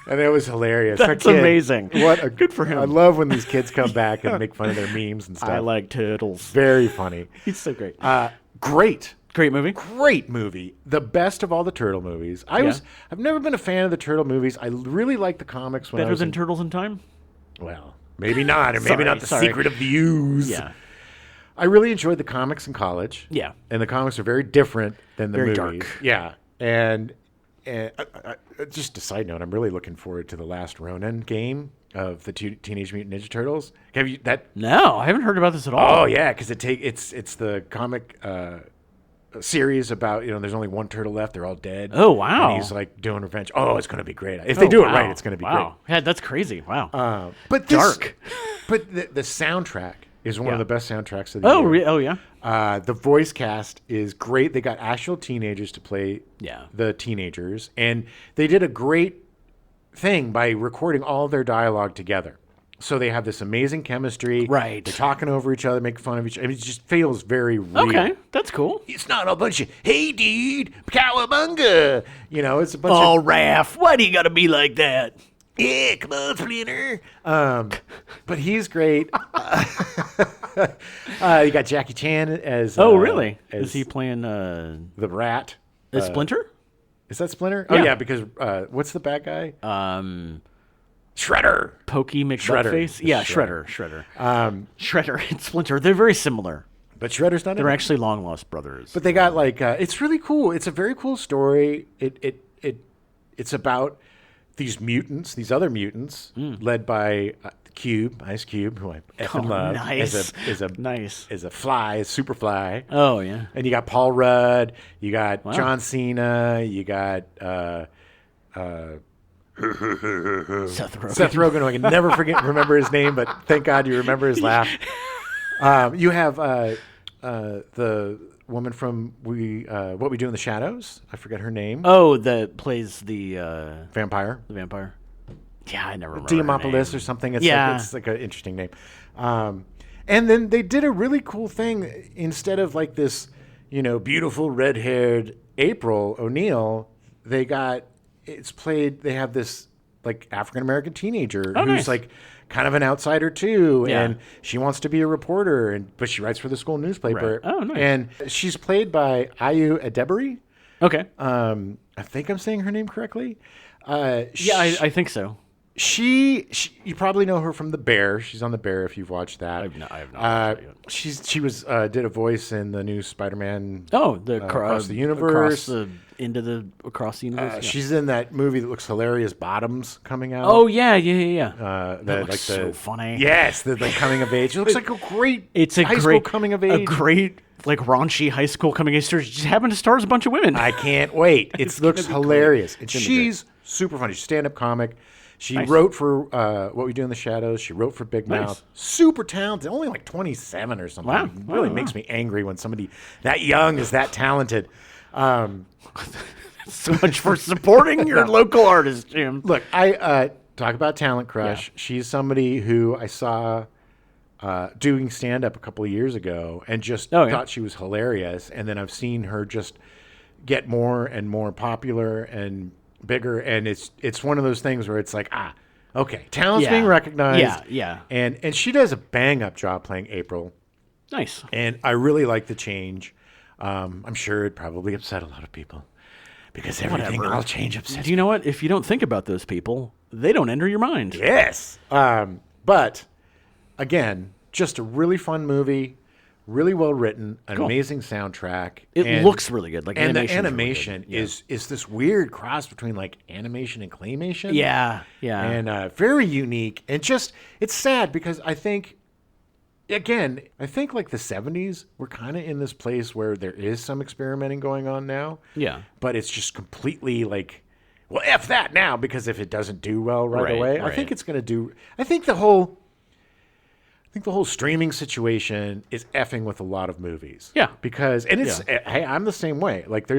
And it was hilarious. That's amazing. Good for him. I love when these kids come back and make fun of their memes and stuff. I like turtles. Very funny. He's so great. Great movie. Great movie. The best of all the turtle movies. I've never been a fan of the turtle movies. I really like the comics. Better than Turtles in Time? Well, maybe not, or maybe not the Secret of the Ooze. Yeah. I really enjoyed the comics in college. Yeah. And the comics are very different than the very movies. Dark. Yeah. And just a side note, I'm really looking forward to the last Ronin game of the Teenage Mutant Ninja Turtles. Have you that? No, I haven't heard about this at all. Oh yeah, because it's the comic series about there's only one turtle left. They're all dead. Oh wow. And he's like doing revenge. Oh, it's going to be great. If they do it right, it's going to be great. Yeah, that's crazy. Wow. But dark. But the soundtrack is one of the best soundtracks of the year. Oh yeah. The voice cast is great. They got actual teenagers to play the teenagers, and they did a great thing by recording all of their dialogue together. So they have this amazing chemistry. Right. They're talking over each other, making fun of each other. I mean, it just feels very real. Okay, that's cool. It's not a bunch of, hey, dude, cowabunga. It's a bunch of... Oh, Raph, why do you got to be like that? Yeah, come on, Splinter. But he's great. You got Jackie Chan as... Oh, really? Is he playing... the rat? Splinter? Is that Splinter? Yeah. Oh, yeah, because what's the bad guy? Shredder. Pokey McButtface? Yeah, Shredder. Shredder and Splinter, they're very similar. But Shredder's not. They're actually long-lost brothers. But they got it's really cool. It's a very cool story. It's about these mutants, these other mutants, led by Ice Cube, who I effing love. Nice. Is a fly, a super fly. Oh, yeah. And you got Paul Rudd, you got John Cena, you got Seth Rogen. who I can never remember his name, but thank God you remember his laugh. You have the woman from What We Do in the Shadows. I forget her name. Oh, that plays the Vampire. The vampire. Yeah, I never remember. Diamopoulos or something. It's like an interesting name. And then they did a really cool thing. Instead of like this, beautiful red-haired April O'Neil, they have this like African-American teenager who's nice. like kind of an outsider too. Yeah. And she wants to be a reporter, but she writes for the school newspaper. Right. Oh, nice. And she's played by Ayu Edebiri. Okay. I think I'm saying her name correctly. I think so. You probably know her from The Bear. She's on The Bear if you've watched that. I have not watched that yet. She did a voice in the new Spider-Man. Across the universe, across the universe. She's in that movie that looks hilarious, Bottoms, coming out. Oh yeah. That looks so funny. Yes, the coming of age. It looks like a great. It's a high school coming of age. A great like raunchy high school coming of age story. Just happened to star as a bunch of women. I can't wait. It looks hilarious, and It's she's super funny. She's a stand-up comic. She Nice. wrote for What We Do in the Shadows. She wrote for Big Nice. Mouth. Super talented. Only like 27 or something. Wow. It really makes me angry when somebody that young is that talented. So much for supporting your local artist, Jim. Look, I talk about talent crush. Yeah. She's somebody who I saw doing stand-up a couple of years ago and just thought she was hilarious. And then I've seen her just get more and more popular and bigger, and it's one of those things where it's like, okay, talent's being recognized. Yeah. And she does a bang-up job playing April. Nice. And I really like the change. I'm sure it probably upset a lot of people because everything all change upsets. Do you know what? If you don't think about those people, they don't enter your mind. Yes. But again, just a really fun movie. Really well written, an amazing soundtrack. It looks really good. And the animation is this weird cross between like animation and claymation. Yeah. And very unique. And just, it's sad because I think like the 70s, we're kind of in this place where there is some experimenting going on now. Yeah. But it's just completely like, well, F that now, because if it doesn't do well right away, I think it's going to do, I think the whole streaming situation is effing with a lot of movies. Yeah. Because, and it's, hey, I'm the same way. Like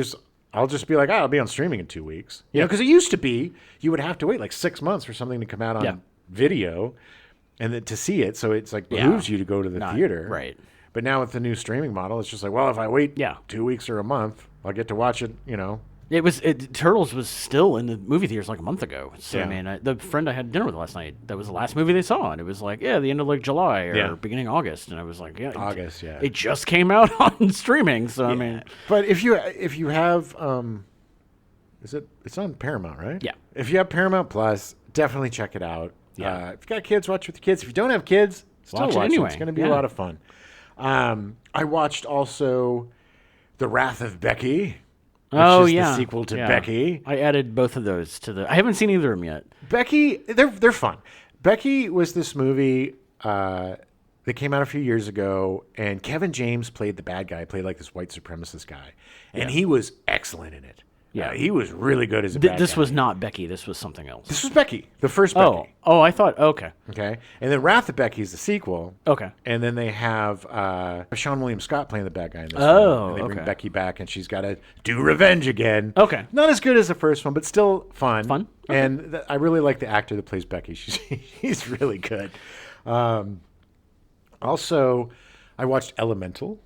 I'll just be like, I'll be on streaming in 2 weeks. You know, because it used to be, you would have to wait like 6 months for something to come out on video and then to see it. So it's like behooves you to go to the theater. Right. But now with the new streaming model, it's just like, well, if I wait 2 weeks or a month, I'll get to watch it, Turtles was still in the movie theaters like a month ago. So I mean, the friend I had dinner with last night, that was the last movie they saw, and it was like, the end of like July or beginning August, and I was like, August, it just came out on streaming. So I mean, but if you have, it's on Paramount, right? Yeah. If you have Paramount Plus, definitely check it out. Yeah. If you got kids, watch with the kids. If you don't have kids, still watch it anyway. It's going to be a lot of fun. I watched also The Wrath of Becky. Which is the sequel to Becky. I added both of those to I haven't seen either of them yet. Becky, they're fun. Becky was this movie that came out a few years ago, and Kevin James played the bad guy, played like this white supremacist guy, and he was excellent in it. Yeah, he was really good as a bad guy. This was not Becky. This was something else. This was Becky, the first Becky. Oh, I thought, okay. Okay, and then Wrath of Becky is the sequel. Okay. And then they have Sean William Scott playing the bad guy in this one. And they bring Becky back, and she's got to do revenge again. Okay. Not as good as the first one, but still fun. Fun? Okay. And I really like the actor that plays Becky. He's really good. Also, I watched Elemental.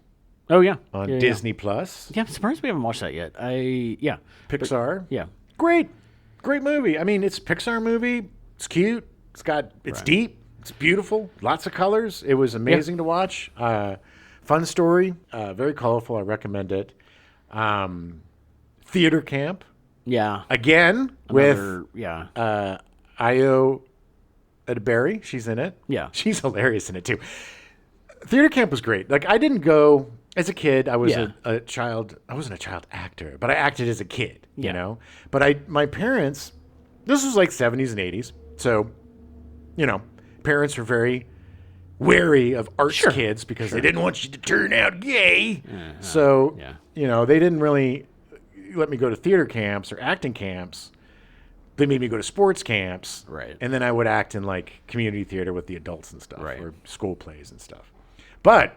Oh, yeah. On Disney Plus. Yeah, I'm surprised we haven't watched that yet. Pixar. Yeah. Great movie. I mean, it's a Pixar movie. It's cute. It's deep. It's beautiful. Lots of colors. It was amazing to watch. Fun story. Very colorful. I recommend it. Theater Camp. Yeah. Again, with Ayo Edebiri. She's in it. Yeah. She's hilarious in it, too. Theater Camp was great. Like, I didn't go... As a kid, I was a child. I wasn't a child actor, but I acted as a kid, you know. But my parents, this was like 70s and 80s, so, parents were very wary of arts kids because they didn't want you to turn out gay. So, they didn't really let me go to theater camps or acting camps. they made me go to sports camps. Right. And then I would act in like community theater with the adults and stuff, right. or school plays and stuff. But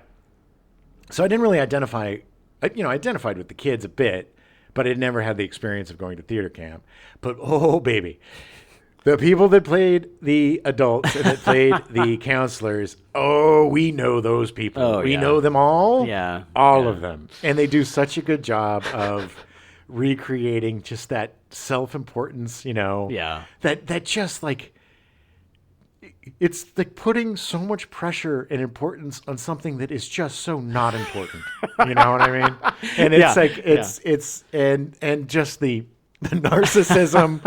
so I didn't really identify, I identified with the kids a bit, but I never had the experience of going to theater camp. But oh baby, the people that played the adults and that played the counselors, we know those people. Oh, we know them all. Yeah. All of them. And they do such a good job of recreating just that self-importance, Yeah. That just like, it's like putting so much pressure and importance on something that is just so not important. You know what I mean? And it's it's and just the narcissism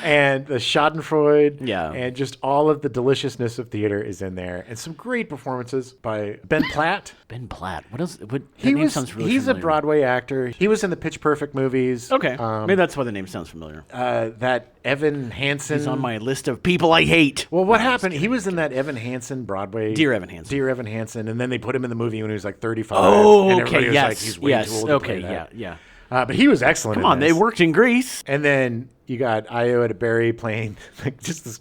and the Schadenfreude and just all of the deliciousness of theater is in there, and some great performances by Ben Platt. Ben Platt. Name sounds really he's familiar. a Broadway actor. He was in the Pitch Perfect movies. Okay, maybe that's why the name sounds familiar. That Evan Hansen. He's on my list of people I hate. Well, what happened? He was in that Evan Hansen Broadway. Dear Evan Hansen, and then they put him in the movie when he was like 35. Oh, and okay, everybody was yes, like, he's way too old to play that. yeah. But he was excellent. Come on, they worked in Greece. And then you got Io Berry playing like just this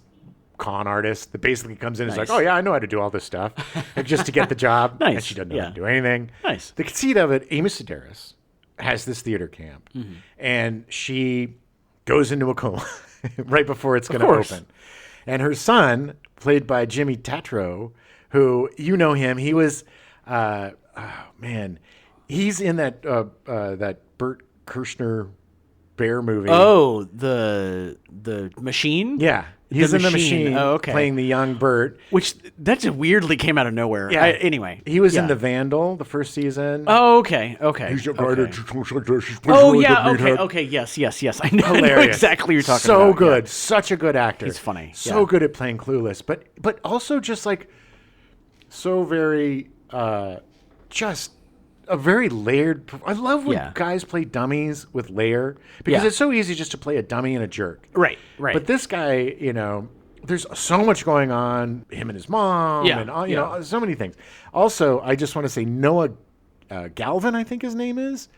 con artist that basically comes in and is like, oh yeah, I know how to do all this stuff, like, just to get the job. Nice. And she doesn't know how to do anything. Nice. The conceit of it, Amy Sedaris has this theater camp, and she goes into a coma right before it's going to open. And her son, played by Jimmy Tatro, who you know him, he was, he's in that that Bert Kirshner bear movie. Oh, the Machine? Yeah. He's in The Machine, oh, okay. playing the young Bert. Which, that just weirdly came out of nowhere. Yeah. Anyway. He was in The Vandal, the first season. Oh, okay. He's a guy Oh, yeah, okay. Yes. I know exactly what you're talking about. So good. Yeah. Such a good actor. He's funny. So good at playing Clueless. But also just like, so very, just a very layered. I love when guys play dummies with layer, because it's so easy just to play a dummy and a jerk. Right. But this guy, there's so much going on. Him and his mom, and you know, so many things. Also, I just want to say Noah Galvin, I think his name is.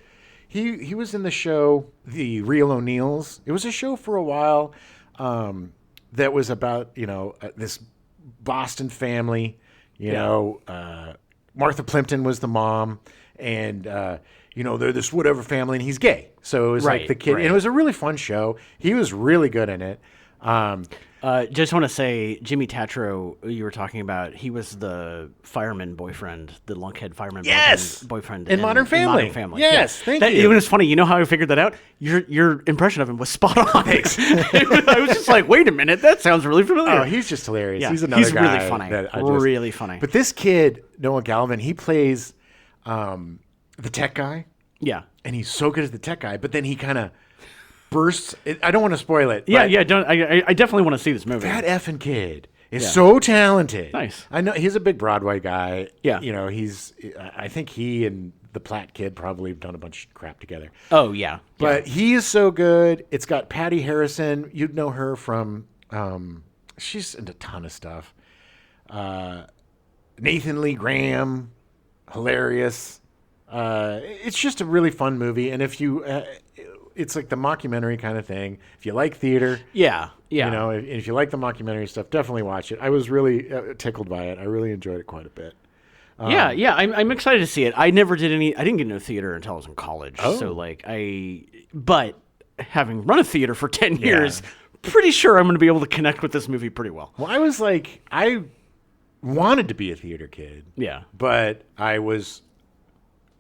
He was in the show The Real O'Neills. It was a show for a while that was about this Boston family. Martha Plimpton was the mom. And, they're this whatever family, and he's gay. So it was like the kid. And it was a really fun show. He was really good in it. Just want to say, Jimmy Tatro, you were talking about, he was the fireman boyfriend, the lunkhead fireman boyfriend in Modern Family. Yes, thank you. It was funny. You know how I figured that out? Your impression of him was spot on. Thanks. I was just like, wait a minute, that sounds really familiar. Oh, he's just hilarious. Yeah. He's another guy. Really funny. Really funny. But this kid, Noah Galvin, he plays the tech guy. Yeah. And he's so good as the tech guy, but then he kind of bursts. I don't want to spoil it. Yeah. I definitely want to see this movie. That effing kid is so talented. Nice. I know he's a big Broadway guy. Yeah. I think he and the Platt kid probably have done a bunch of crap together. Oh, yeah. But he is so good. It's got Patty Harrison. You'd know her from, she's in a ton of stuff. Nathan Lee Graham, hilarious. It's just a really fun movie. And if you, it's like the mockumentary kind of thing. If you like theater. Yeah. If you like the mockumentary stuff, definitely watch it. I was really tickled by it. I really enjoyed it quite a bit. I'm excited to see it. I never did I didn't get into theater until I was in college. Oh. So but having run a theater for 10 years, pretty sure I'm going to be able to connect with this movie pretty well. Well, I wanted to be a theater kid. Yeah. But I was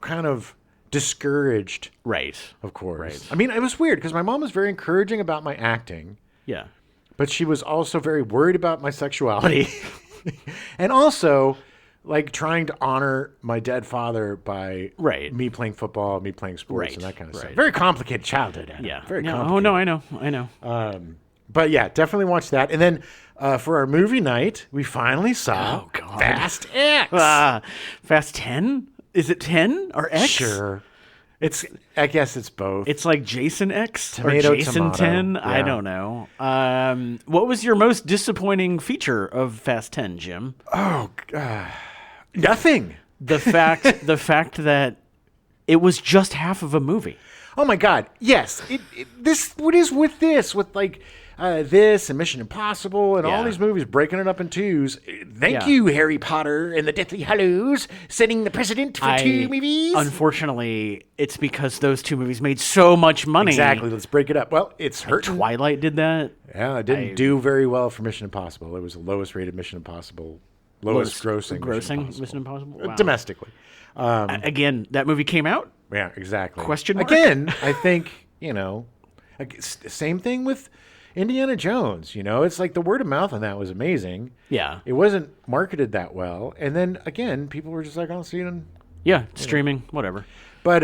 kind of discouraged. Right. Of course. Right. I mean, it was weird because my mom was very encouraging about my acting. Yeah. But she was also very worried about my sexuality. And also, like, trying to honor my dead father by me playing football, me playing sports, and that kind of stuff. Very complicated childhood, Adam. Yeah. Very complicated. Oh, no, I know. But yeah, definitely watch that. And then for our movie night, we finally saw Fast X. Fast 10? Is it 10 or X? Sure. I guess it's both. It's like Jason X Tomato, or Jason tomato. 10. Yeah. I don't know. What was your most disappointing feature of Fast 10, Jim? Oh, nothing. The fact that it was just half of a movie. Oh my God! Yes, what is with this? With like, this and Mission Impossible and all Yeah. these movies breaking it up in twos. Thank Yeah. you, Harry Potter and the Deathly Hallows, setting the precedent for 2 movies. Unfortunately, it's because those 2 movies made so much money. Exactly. Let's break it up. Well, it's hurting. Twilight did that. Yeah, it didn't do very well for Mission Impossible. It was the lowest rated Mission Impossible, lowest grossing Mission Impossible. Wow. domestically. Again, that movie came out. Yeah, exactly. Question mark? Again, I think, same thing with Indiana Jones. It's like the word of mouth on that was amazing. Yeah. It wasn't marketed that well. And then, again, people were just like, I'll see it on. Yeah, streaming, whatever. But,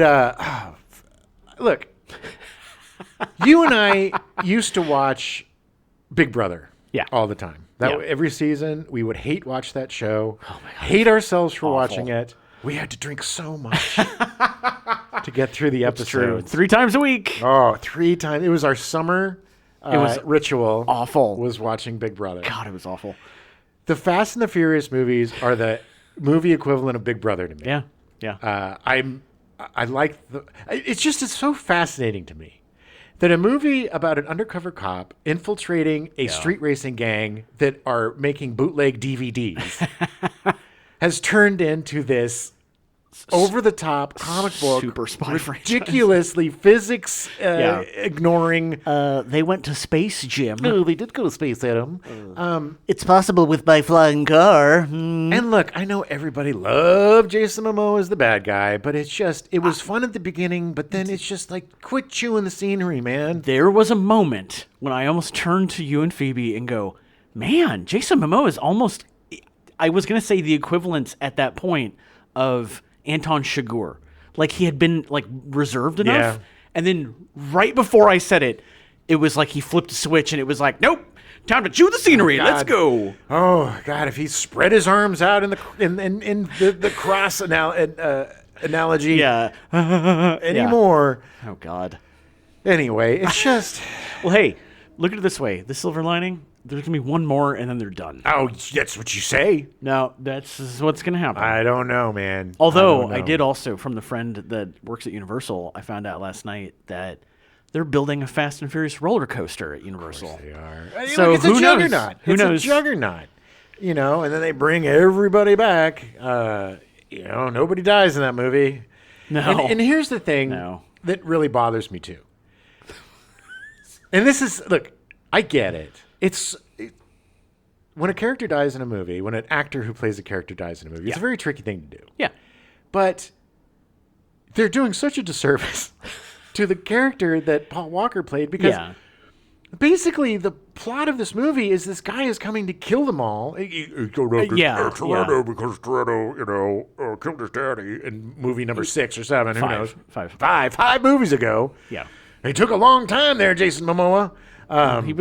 look, you and I used to watch Big Brother all the time. Every season, we would watch that show, hate ourselves for watching it. We had to drink so much to get through the episodes. 3 times a week. Oh, 3 times. It was our summer ritual. Awful. Was watching Big Brother. God, it was awful. The Fast and the Furious movies are the movie equivalent of Big Brother to me. Yeah, yeah. I like it's so fascinating to me that a movie about an undercover cop infiltrating a street racing gang that are making bootleg DVDs has turned into this over-the-top comic book, super spy ridiculously physics ignoring. They went to space, Jim. No, they did go to space, Adam. It's possible with my flying car. And look, I know everybody loved Jason Momoa as the bad guy, but it was fun at the beginning, but then it's just like, quit chewing the scenery, man. There was a moment when I almost turned to you and Phoebe and go, man, Jason Momoa is almost, I was going to say the equivalent at that point of Anton Chigurh. Like he had been like reserved enough. Yeah. And then right before I said it, it was like he flipped a switch and it was like, nope, time to chew the scenery. Let's go. Oh God, if he spread his arms out in the cross analogy anymore. Oh God. Anyway, it's just Well, hey, look at it this way. The silver lining, there's going to be one more and then they're done. Oh, that's what you say. No, that's what's going to happen. I don't know, man. Although I did also, from the friend that works at Universal, I found out last night that they're building a Fast and Furious roller coaster at Universal. They are. So look, it's who a juggernaut. Who knows? It's a juggernaut. And then they bring everybody back. Nobody dies in that movie. No. And here's the thing that really bothers me too. And this is, look, I get it. When a character dies in a movie, when an actor who plays a character dies in a movie, it's a very tricky thing to do. Yeah. But they're doing such a disservice to the character that Paul Walker played because basically the plot of this movie is this guy is coming to kill them all. Toretto because Toretto, killed his daddy in movie number 6 or 7. Who knows? Five movies ago. Yeah. It took a long time there, Jason Momoa. He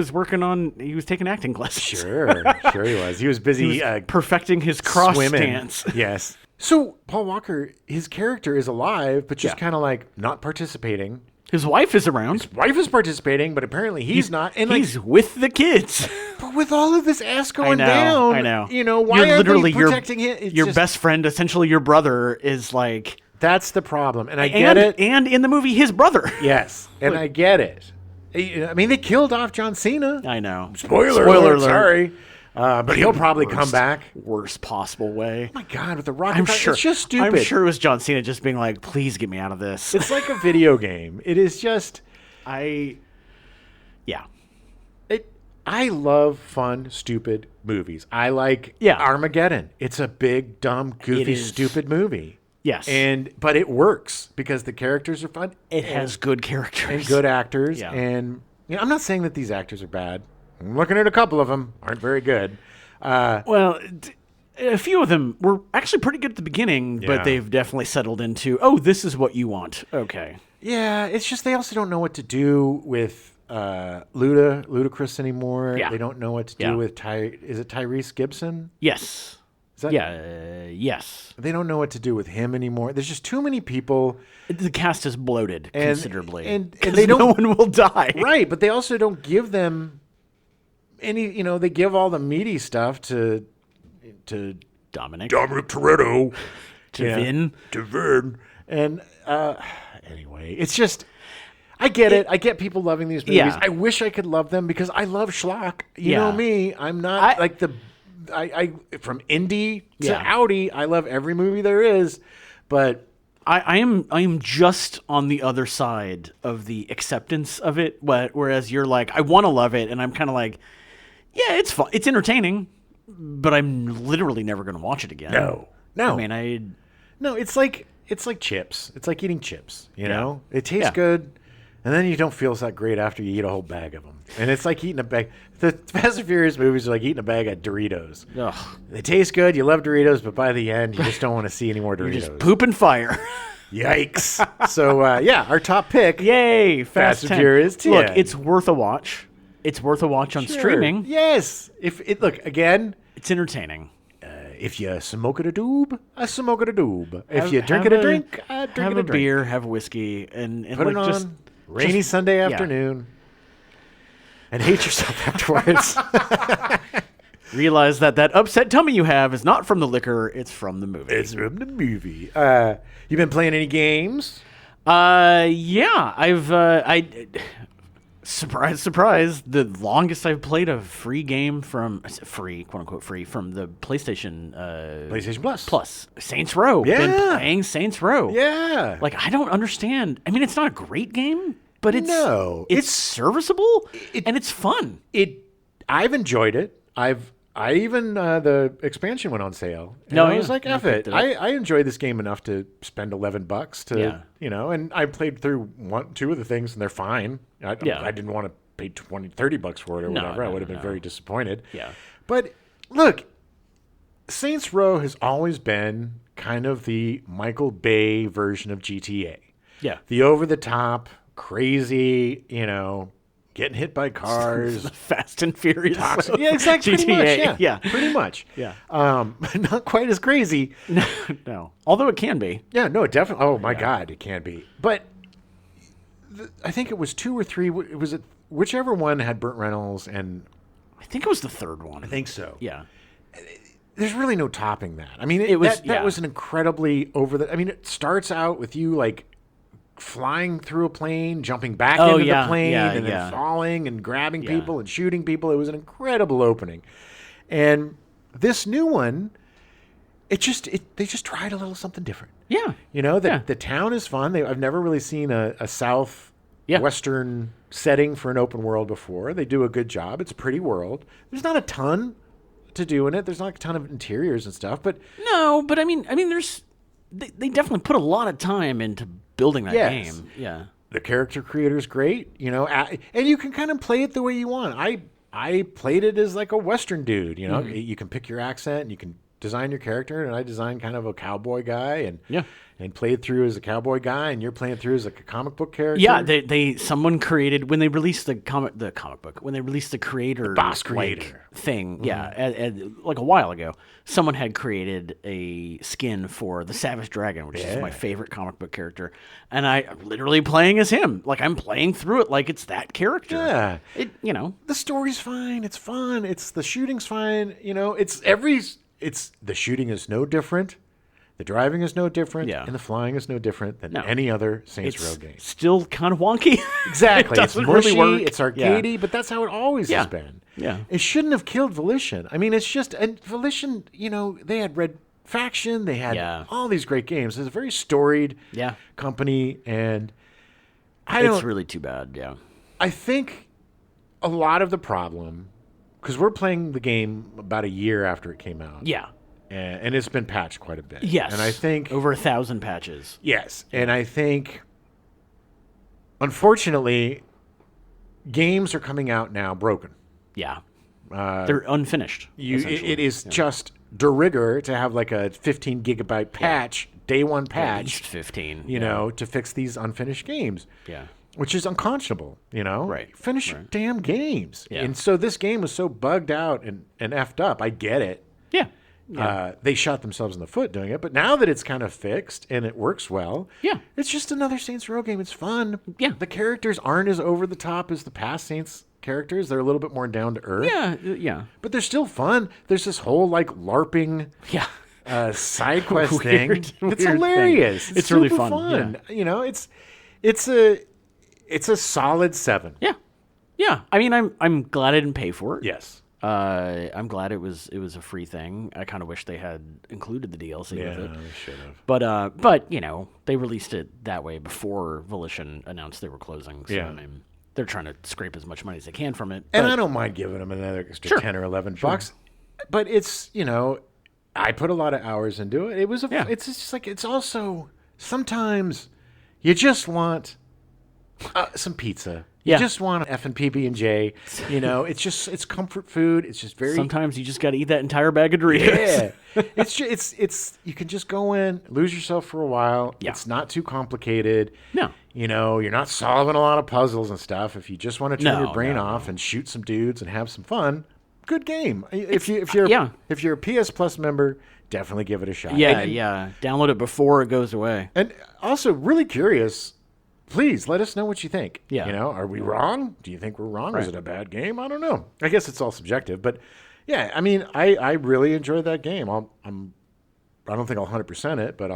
was taking acting classes. Sure he was. He was busy perfecting his cross swimming. stance. Yes. So Paul Walker, his character is alive, but just kind of like not participating. His wife is around. His wife is participating, but apparently he's not. And he's with the kids. But with all of this ass going down, I know. Why You're are literally they protecting him? Your best friend, essentially your brother, is like. That's the problem, and I get it. And in the movie, his brother. Yes, and I get it. I mean, they killed off John Cena. I know. Spoiler alert. Sorry. But he'll probably come back. Worst possible way. Oh my God, with the rocket. I'm sure. It's just stupid. I'm sure it was John Cena just being like, please get me out of this. It's like a video game. It is just. I love fun, stupid movies. I like Armageddon. It's a big, dumb, goofy, stupid movie. Yes. But it works because the characters are fun. It has good characters. And good actors. Yeah. And I'm not saying that these actors are bad. I'm looking at a couple of them. Aren't very good. Well, a few of them were actually pretty good at the beginning, but they've definitely settled into, this is what you want. Okay. Yeah, it's just they also don't know what to do with Ludacris anymore. Yeah. They don't know what to do with is it Tyrese Gibson? Yes. Yes. They don't know what to do with him anymore. There's just too many people. The cast is bloated considerably. And they don't, no one will die. Right, but they also don't give them any, they give all the meaty stuff to Dominic Toretto. To Vin. And anyway, it's just, I get it. I get people loving these movies. Yeah. I wish I could love them because I love schlock. You Yeah. know me. I'm not like the... I from indie to Audi, I love every movie there is, but... I am just on the other side of the acceptance of it, whereas you're like, I want to love it, and I'm kind of like, yeah, it's fun. It's entertaining, but I'm literally never going to watch it again. No. I mean, No, it's like chips. It's like eating chips, you know? It tastes good, and then you don't feel that great after you eat a whole bag of them. And it's like eating a bag. The Fast and Furious movies are like eating a bag of Doritos. Ugh. They taste good. You love Doritos, but by the end, you just don't want to see any more Doritos. You're just pooping fire. Yikes. So, our top pick. Yay, Fast and 10. Furious 10. Look, it's worth a watch. It's worth a watch on streaming. Yes. Look, again. It's entertaining. If you smoke it a doob, I smoke it a doob. If you drink it a drink, I drink it a drink. Have a beer, have whiskey, and put it on just rainy Sunday afternoon, and hate yourself afterwards. Realize that upset tummy you have is not from the liquor; it's from the movie. It's from the movie. You been playing any games? Yeah, surprise, surprise. The longest I've played a free game quote unquote free, from the PlayStation Plus. Saints Row. Yeah. Been playing Saints Row. Yeah. Like, I don't understand. I mean, it's not a great game, but it's serviceable and it's fun. I've enjoyed it. I even the expansion went on sale. And I was like, F it. I enjoy this game enough to spend $11 to and I played through 2 of the things and they're fine. I didn't want to pay $20-$30 for it or whatever. I would have been very disappointed. Yeah. But look, Saints Row has always been kind of the Michael Bay version of GTA. Yeah. The over the top, crazy, getting hit by cars. Fast and Furious. Toxic. Yeah, exactly. GTA. Pretty much, Yeah. Pretty much. Yeah. Not quite as crazy. No. Although it can be. Yeah, no, it definitely. Oh, my God, it can be. But I think it was 2 or 3. It was whichever one had Burt Reynolds, and I think it was the third one. I think so. Yeah. There's really no topping that. I mean, that was an incredibly it starts out with you, like, flying through a plane, jumping back into the plane, and then falling and grabbing people and shooting people. It was an incredible opening. And this new one, they just tried a little something different. Yeah. The town is fun. I've never really seen a Western setting for an open world before. They do a good job. It's a pretty world. There's not a ton to do in it. There's not a ton of interiors and stuff, but no, but I mean they definitely put a lot of time into building that game. Yeah. The character creator's great, and you can kind of play it the way you want. I played it as like a Western dude, Mm-hmm. You can pick your accent and you can design your character, and I designed kind of a cowboy guy and played through as a cowboy guy, and you're playing through as like a comic book character. Yeah, someone created when they released the comic book, when they released the creator boss creator thing, like a while ago, someone had created a skin for the Savage Dragon, which is my favorite comic book character, and I'm literally playing as him. Like, I'm playing through it like it's that character. Yeah. The story's fine, it's fun, the shooting's fine, the shooting is no different. The driving is no different, and the flying is no different than any other Saints Row game. Still kind of wonky. Exactly. It's mushy, really work. It's arcadey, but that's how it always has been. Yeah. It shouldn't have killed Volition. I mean, and Volition, they had Red Faction, they had all these great games. It's a very storied company, and it's really too bad, yeah. I think a lot of the problem, because we're playing the game about a year after it came out. Yeah. And it's been patched quite a bit. Yes. And I think over 1,000 patches. Yes. And I think, unfortunately, games are coming out now broken. Yeah. They're unfinished. It is just de rigueur to have like a 15 gigabyte patch, day one patch. At least 15. To fix these unfinished games. Yeah. Which is unconscionable, Right. Finish your damn games. Yeah. And so this game was so bugged out and effed up. I get it. Yeah. They shot themselves in the foot doing it, but now that it's kind of fixed and it works well, it's just another Saints Row game. It's fun. Yeah. The characters aren't as over the top as the past Saints characters. They're a little bit more down to earth. Yeah. But they're still fun. There's this whole like LARPing side quest thing. It's hilarious. It's really super fun. Yeah. it's a solid 7. Yeah. Yeah. I mean, I'm glad I didn't pay for it. Yes. I'm glad it was a free thing. I kind of wish they had included the DLC with it. Yeah, they should have. But they released it that way before Volition announced they were closing. So I mean, they're trying to scrape as much money as they can from it. And I don't mind giving them another extra 10 or 11 bucks. But it's, I put a lot of hours into it. It's just like, it's also, sometimes you just want some pizza. You just want an effing PB&J. It's comfort food. It's just very. Sometimes you just got to eat that entire bag of Doritos. Yeah, it's you can just go in, lose yourself for a while. Yeah. It's not too complicated. No, you're not solving a lot of puzzles and stuff. If you just want to turn your brain off and shoot some dudes and have some fun, good game. If you're a PS Plus member, definitely give it a shot. Yeah. Download it before it goes away. And also, really curious. Please let us know what you think. Yeah. Are we wrong? Do you think we're wrong? Right. Is it a bad game? I don't know. I guess it's all subjective, but yeah, I mean, I really enjoyed that game. I don't think I'll 100% it, but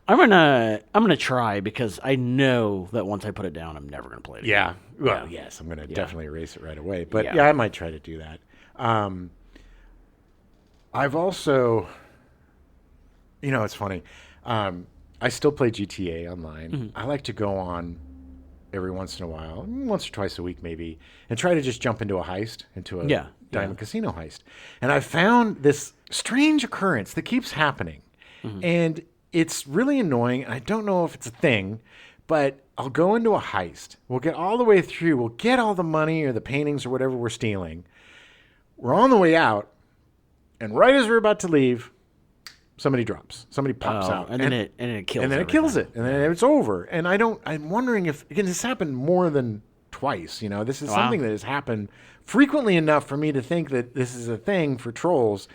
I'm gonna try because I know that once I put it down, I'm never gonna play it again. Yeah. Well, yes, I'm gonna definitely erase it right away. But I might try to do that. I've also, it's funny. I still play GTA online. Mm-hmm. I like to go on every once in a while, once or twice a week maybe, and try to just jump into a heist, into a Diamond Casino heist. And I found this strange occurrence that keeps happening. Mm-hmm. And it's really annoying. And I don't know if it's a thing, but I'll go into a heist. We'll get all the way through. We'll get all the money or the paintings or whatever we're stealing. We're on the way out. And right as we're about to leave, somebody drops. Somebody pops out. And then it kills it. And then it kills it. And then it's over. And I'm wondering if, again, this happened more than twice. This is something that has happened frequently enough for me to think that this is a thing for trolls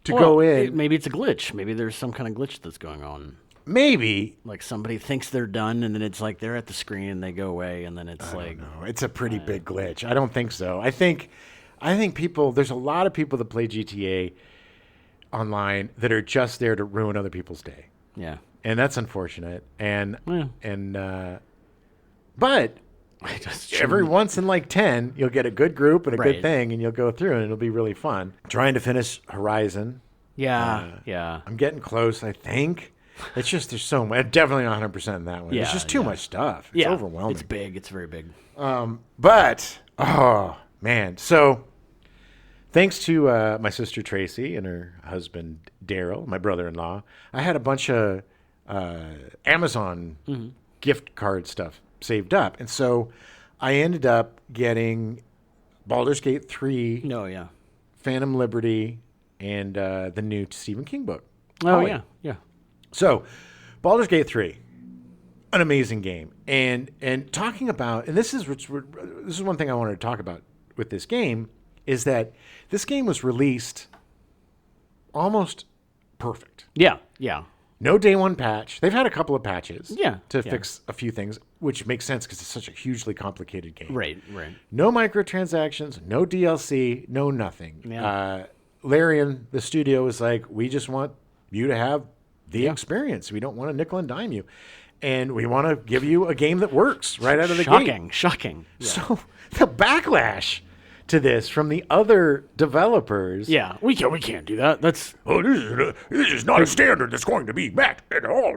to go in. Maybe it's a glitch. Maybe there's some kind of glitch that's going on. Maybe. Like somebody thinks they're done, and then it's like they're at the screen and they go away, and then it's I don't know. It's a pretty big glitch. I don't think so. I think there's a lot of people that play GTA online that are just there to ruin other people's day. Yeah. And that's unfortunate. But every once in like 10, you'll get a good group and a good thing, and you'll go through and it'll be really fun. Trying to finish Horizon. Yeah. I'm getting close, I think. It's just, there's so much. Definitely not 100% in that one. Yeah, there's just too much stuff. It's overwhelming. It's big. It's very big. But, oh, man. So, thanks to my sister Tracy and her husband Daryl, my brother-in-law, I had a bunch of Amazon gift card stuff saved up. And so I ended up getting Baldur's Gate 3, Phantom Liberty, and the new Stephen King book. Oh, yeah. So Baldur's Gate 3, an amazing game. And talking about, and this is one thing I wanted to talk about with this game, is that this game was released almost perfect. Yeah. No day one patch. They've had a couple of patches to fix a few things, which makes sense because it's such a hugely complicated game. Right. No microtransactions, no DLC, no nothing. Yeah. Larian, the studio, is like, we just want you to have the experience. We don't want to nickel and dime you. And we want to give you a game that works right out of the gate. Shocking. Yeah. So the backlash to this from the other developers. Yeah, we can't do that. That's this is not a standard that's going to be met at all.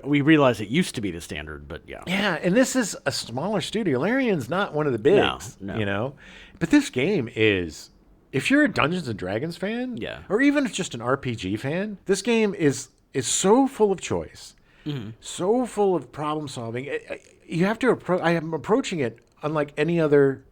We realize it used to be the standard, but yeah. Yeah, and this is a smaller studio. Larian's not one of the bigs, no. But this game is, if you're a Dungeons and Dragons fan, or even just an RPG fan, this game is so full of choice, so full of problem solving. You have to I am approaching it unlike any other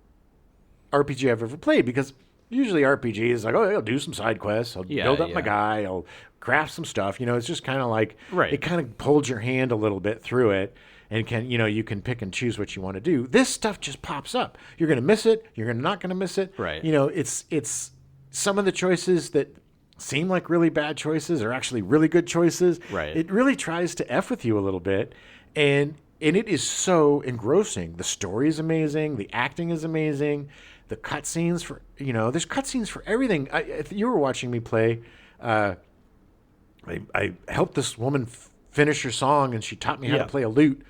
RPG I've ever played, because usually RPG is like, I'll do some side quests, I'll build up my guy, I'll craft some stuff. It's just kind of like, it kind of holds your hand a little bit through it, and you can pick and choose what you want to do. This stuff just pops up. You're going to miss it. You're not going to miss it. Right. It's some of the choices that seem like really bad choices are actually really good choices. Right. It really tries to F with you a little bit, and it is so engrossing. The story is amazing. The acting is amazing. The cutscenes there's cutscenes for everything. You were watching me play. I helped this woman finish her song, and she taught me how to play a lute.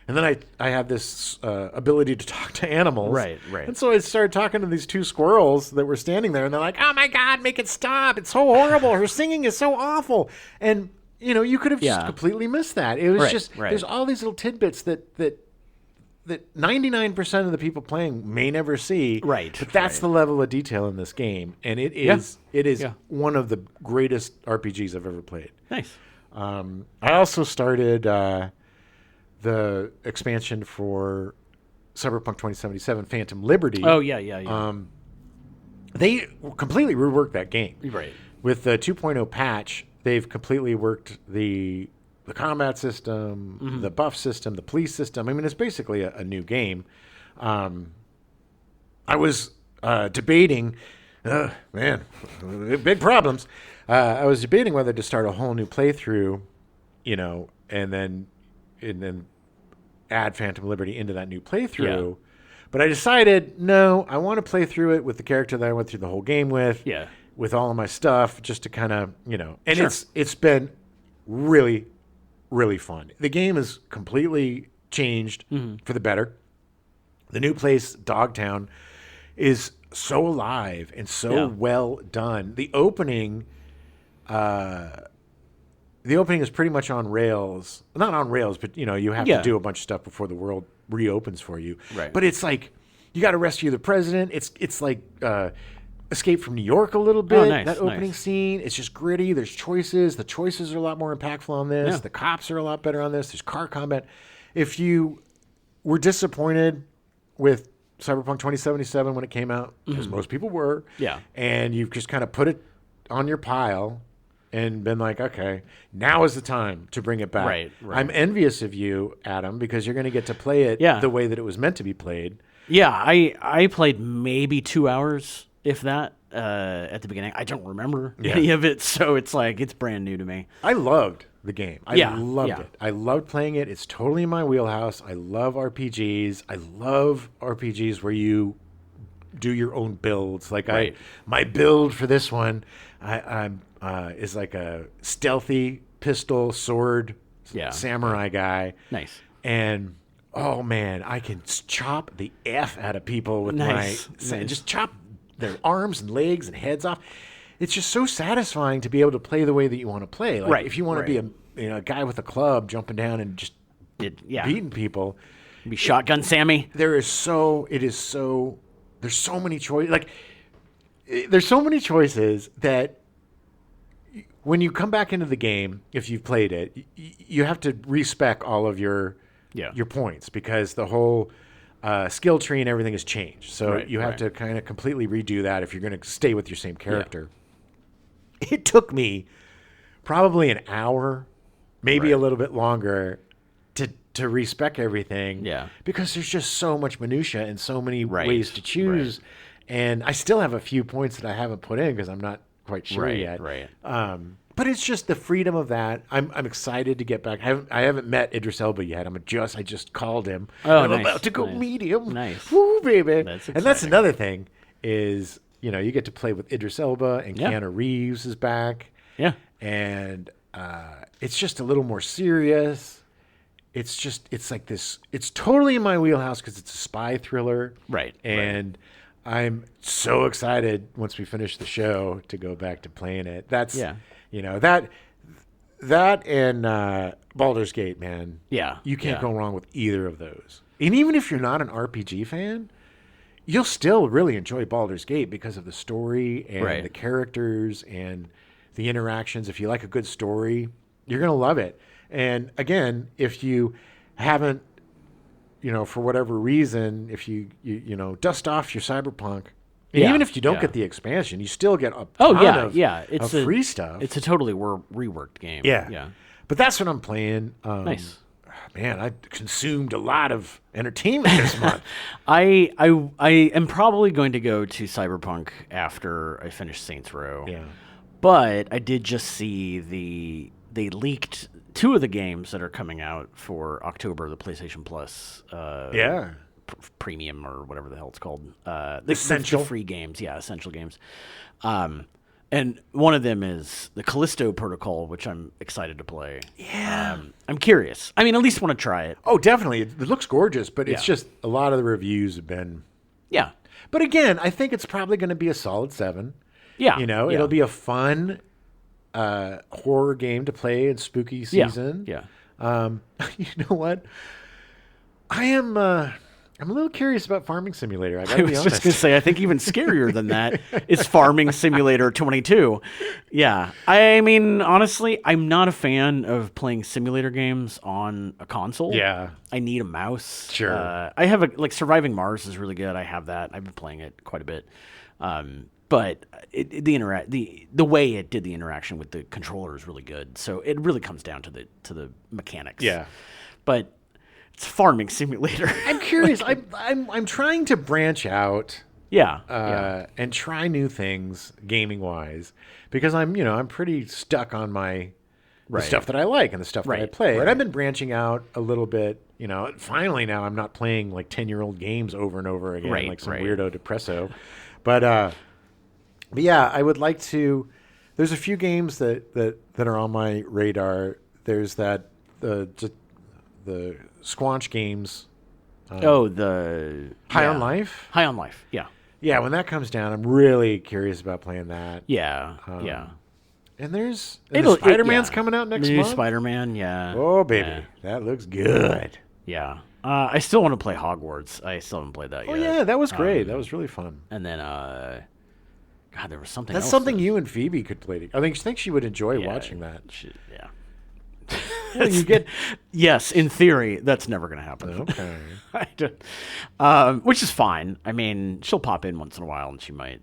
And then I have this ability to talk to animals. Right. And so I started talking to these 2 squirrels that were standing there, and they're like, "Oh my God, make it stop! It's so horrible. Her singing is so awful." And you could have just completely missed that. It was there's all these little tidbits that 99% of the people playing may never see. Right. But that's the level of detail in this game, and it is one of the greatest RPGs I've ever played. Nice. I also started the expansion for Cyberpunk 2077, Phantom Liberty. Oh, yeah. They completely reworked that game. Right. With the 2.0 patch, they've completely worked the combat system, the buff system, the police system. I mean, it's basically a new game. I was debating, big problems. I was debating whether to start a whole new playthrough, and then add Phantom Liberty into that new playthrough. Yeah. But I decided, no, I want to play through it with the character that I went through the whole game with. Yeah. With all of my stuff, just to kind of, and sure. It's been really, really fun. The game is completely changed for the better. The new place, Dogtown, is so alive and so well done. The opening is pretty much on rails. Not on rails, but you have to do a bunch of stuff before the world reopens for you. Right. But it's like you got to rescue the president. It's like Escape from New York a little bit. Oh, nice, that opening scene. It's just gritty. There's choices. The choices are a lot more impactful on this. Yeah. The cops are a lot better on this. There's car combat. If you were disappointed with Cyberpunk 2077 when it came out, because most people were, and you've just kind of put it on your pile and been like, okay, now is the time to bring it back. Right. I'm envious of you, Adam, because you're going to get to play it the way that it was meant to be played. Yeah, I played maybe 2 hours, if that, at the beginning. I don't remember any of it, so it's like it's brand new to me. I loved the game. I loved it. I loved playing it. It's totally in my wheelhouse. I love RPGs. I love RPGs where you do your own builds. Like my build for this one, is like a stealthy pistol sword samurai guy. Nice. And oh man, I can chop the F out of people with my just chop their arms and legs and heads off. It's just so satisfying to be able to play the way that you want to play. Like if you want to be a guy with a club jumping down and just beating people, be Shotgun Sammy. There's so many choices. Like there's so many choices that when you come back into the game, if you've played it, you have to respec all of your points because the whole skill tree and everything has changed. So you have to kind of completely redo that if you're going to stay with your same character. Yeah. It took me probably an hour, maybe a little bit longer, to respec everything. Yeah. Because there's just so much minutia and so many ways to choose. Right. And I still have a few points that I haven't put in because I'm not quite sure yet. Right. But it's just the freedom of that. I'm excited to get back. I haven't met Idris Elba yet. I just called him. Oh, I'm about to go meet him. Nice. Woo, baby. That's and that's another thing is, you get to play with Idris Elba and Keanu Reeves is back. Yeah. And it's just a little more serious. It's like this. It's totally in my wheelhouse because it's a spy thriller. Right. And I'm so excited once we finish the show to go back to playing it. That's that and Baldur's Gate, man. Yeah. You can't go wrong with either of those. And even if you're not an RPG fan, you'll still really enjoy Baldur's Gate because of the story and the characters and the interactions. If you like a good story, you're going to love it. And again, if you haven't, for whatever reason, if you dust off your Cyberpunk, and even if you don't get the expansion, you still get a ton of free stuff. It's a totally reworked game. Yeah. But that's what I'm playing. Nice. Man, I consumed a lot of entertainment this month. I am probably going to go to Cyberpunk after I finish Saints Row. Yeah. But I did just see they leaked 2 of the games that are coming out for October, the PlayStation Plus premium or whatever the hell it's called. Essential. The free games. Yeah, essential games. And one of them is the Callisto Protocol, which I'm excited to play. Yeah. I'm curious. I mean, at least want to try it. Oh, definitely. It looks gorgeous, but it's just a lot of the reviews have been. Yeah. But again, I think it's probably going to be a solid 7. Yeah. It'll be a fun horror game to play in spooky season. Yeah. You know what? I'm a little curious about Farming Simulator. I gotta be honest. Just going to say, I think even scarier than that is Farming Simulator 22. Yeah. I mean, honestly, I'm not a fan of playing simulator games on a console. Yeah. I need a mouse. Sure. I have Surviving Mars is really good. I have that. I've been playing it quite a bit. But the way it did the interaction with the controller is really good. So it really comes down to the mechanics. Yeah. But it's Farming Simulator. I'm curious. I'm trying to branch out. Yeah. And try new things gaming wise because I'm pretty stuck on the stuff that I like and the stuff that I play. Right. And I've been branching out a little bit. Finally now I'm not playing like 10-year-old games over and over again like some weirdo depresso. But yeah, I would like to. There's a few games that are on my radar. There's the Squanch games. The High on Life. High on Life. Yeah. Yeah, when that comes down, I'm really curious about playing that. Yeah. And Spider-Man's coming out next month. Spider-Man. Yeah. Oh baby, that looks good. Yeah. I still want to play Hogwarts. I still haven't played that yet. Oh yeah, that was great. That was really fun. And then, God, there was something. That's else something you and Phoebe could play. I think she would enjoy watching that. Yeah. Well, you get yes, in theory, that's never going to happen. Okay. Which is fine. I mean, she'll pop in once in a while, and she might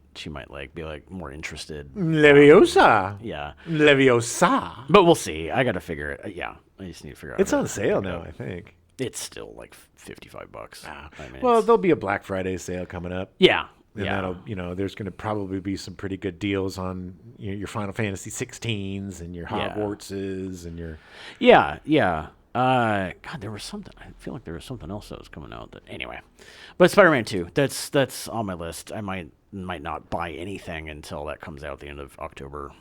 be more interested. Leviosa. Yeah. Leviosa. But we'll see. I got to figure it. Yeah, I just need to figure out. It's on sale now, I think. It's still like $55. Ah. I mean, well, there'll be a Black Friday sale coming up. Yeah. And that'll, there's going to probably be some pretty good deals on your Final Fantasy 16s and your Hogwartses and your. Yeah. God, there was something. I feel like there was something else that was coming out. Anyway, but Spider-Man 2. That's on my list. I might not buy anything until that comes out at the end of October.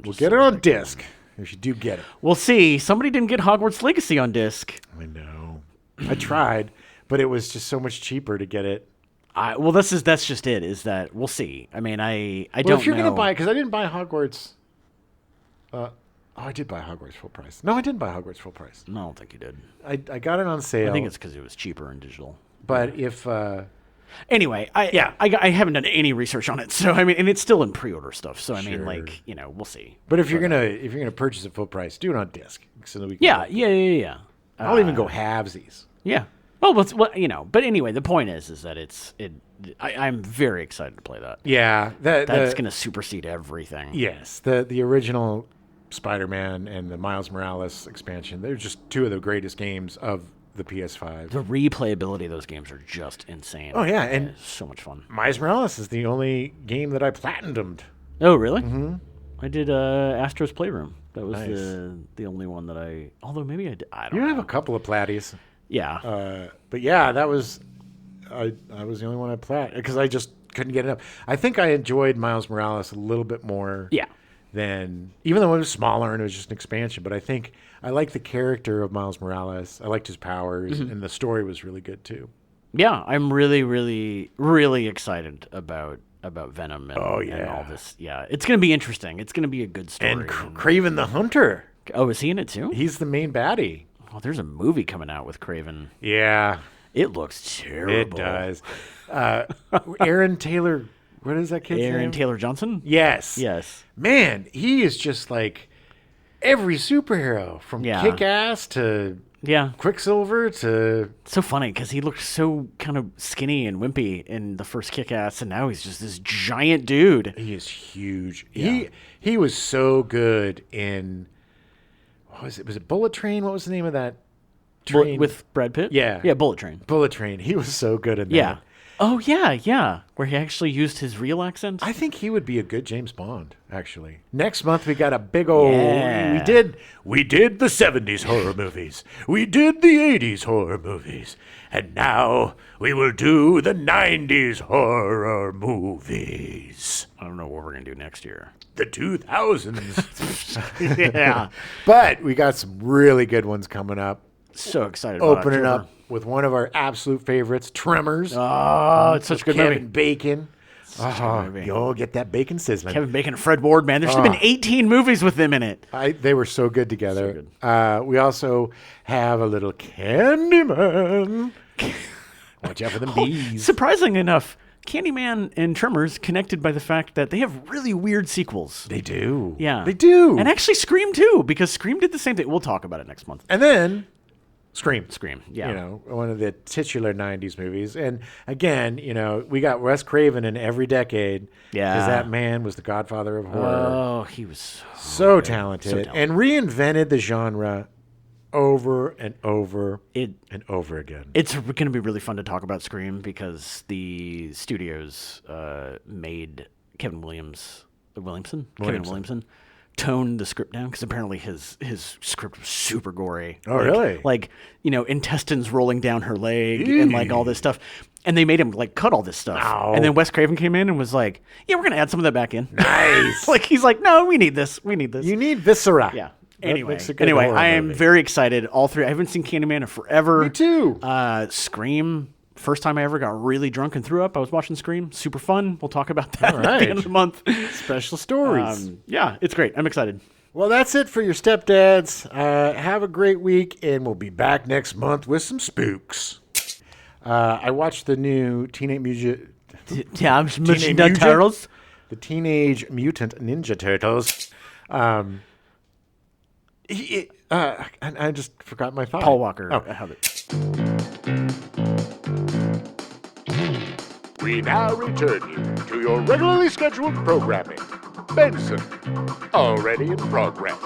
We'll get it on disc if you do get it. We'll see. Somebody didn't get Hogwarts Legacy on disc. I know. I tried, but it was just so much cheaper to get it. Well, that's just it. Is that we'll see. I mean, I don't know. If you're gonna buy, because I didn't buy Hogwarts. I did buy Hogwarts full price. No, I didn't buy Hogwarts full price. No, I don't think you did. I got it on sale. I think it's because it was cheaper in digital. But if anyway, I haven't done any research on it, so I mean, and it's still in pre-order stuff. So I mean, like we'll see. But if you're gonna purchase it full price, do it on disc so that we can. Yeah. I'll even go halvesies. Yeah. Well, but anyway, the point is that I'm very excited to play that. Yeah, that's going to supersede everything. Yes, the original Spider-Man and the Miles Morales expansion, they're just two of the greatest games of the PS5. The replayability of those games are just insane. Oh yeah, and it's so much fun. Miles Morales is the only game that I platinumed. Oh really? Mm-hmm. I did Astro's Playroom. That was nice. the only one that I. Although maybe I did. I don't know. You have a couple of platies. Yeah. But yeah, that was I was the only one I plat because I just couldn't get enough. I think I enjoyed Miles Morales a little bit more. Yeah. Than even though it was smaller and it was just an expansion, but I think I liked the character of Miles Morales. I liked his powers, and the story was really good too. Yeah, I'm really, really, really excited about Venom and, and all this. Yeah, it's going to be interesting. It's going to be a good story. And Kraven the Hunter. Oh, is he in it too? He's the main baddie. Oh, there's a movie coming out with Kraven. Yeah. It looks terrible. It does. Aaron Taylor, what is that kid's name? Aaron Taylor Johnson? Yes. Man, he is just like every superhero from Kick-Ass to Quicksilver to... So funny because he looked so kind of skinny and wimpy in the first Kick-Ass, and now he's just this giant dude. He is huge. Yeah. He was so good in... What was it? Was it Bullet Train? What was the name of that train? With Brad Pitt? Yeah. Yeah, Bullet Train. Bullet Train. He was so good in that. Yeah. Oh, yeah. Where he actually used his real accent. I think he would be a good James Bond, actually. Next month we got a big old we did the 70s horror movies. We did the 80s horror movies. And now we will do the 90s horror movies. I don't know what we're going to do next year. The 2000s. Yeah. But we got some really good ones coming up. So excited about Opening October. up with one of our absolute favorites, Tremors. Oh, it's such a good Kevin movie. Bacon. Such a good movie. You'll get that bacon sizzling. Kevin Bacon and Fred Ward, man. There should have been 18 movies with them in it. They were so good together. We also have a little Candyman. Watch out for them bees. Surprisingly enough, Candyman and Tremors connected by the fact that they have really weird sequels. They do. Yeah. They do. And actually Scream too, because Scream did the same thing. We'll talk about it next month. And then Scream, yeah. You know, one of the titular 90s movies. And again, you know, we got Wes Craven in every decade. Yeah. Because that man was the godfather of horror. Oh, he was So talented. And reinvented the genre over and over and over again. It's going to be really fun to talk about Scream because the studios made Kevin Williamson toned the script down because apparently his script was super gory. Oh, really? Like, you know, intestines rolling down her leg and like all this stuff. And they made him like cut all this stuff. Ow. And then Wes Craven came in and was like, yeah, we're going to add some of that back in. Nice. Like, he's like, no, we need this. You need viscera. Yeah. That makes a good Anyway, horror I am movie. very excited. All three. I haven't seen Candyman in forever. Me too. Scream. First time I ever got really drunk and threw up. I was watching Scream. Super fun. We'll talk about that All at right. the end of the month. Special stories. Yeah, it's great. I'm excited. Well, that's it for your stepdads. Have a great week, and we'll be back next month with some spooks. I watched the new Teenage Mutant Turtles. The Teenage Mutant Ninja Turtles. I just forgot my thought. Paul Walker. Oh. Have it. We now return you to your regularly scheduled programming. Benson, already in progress.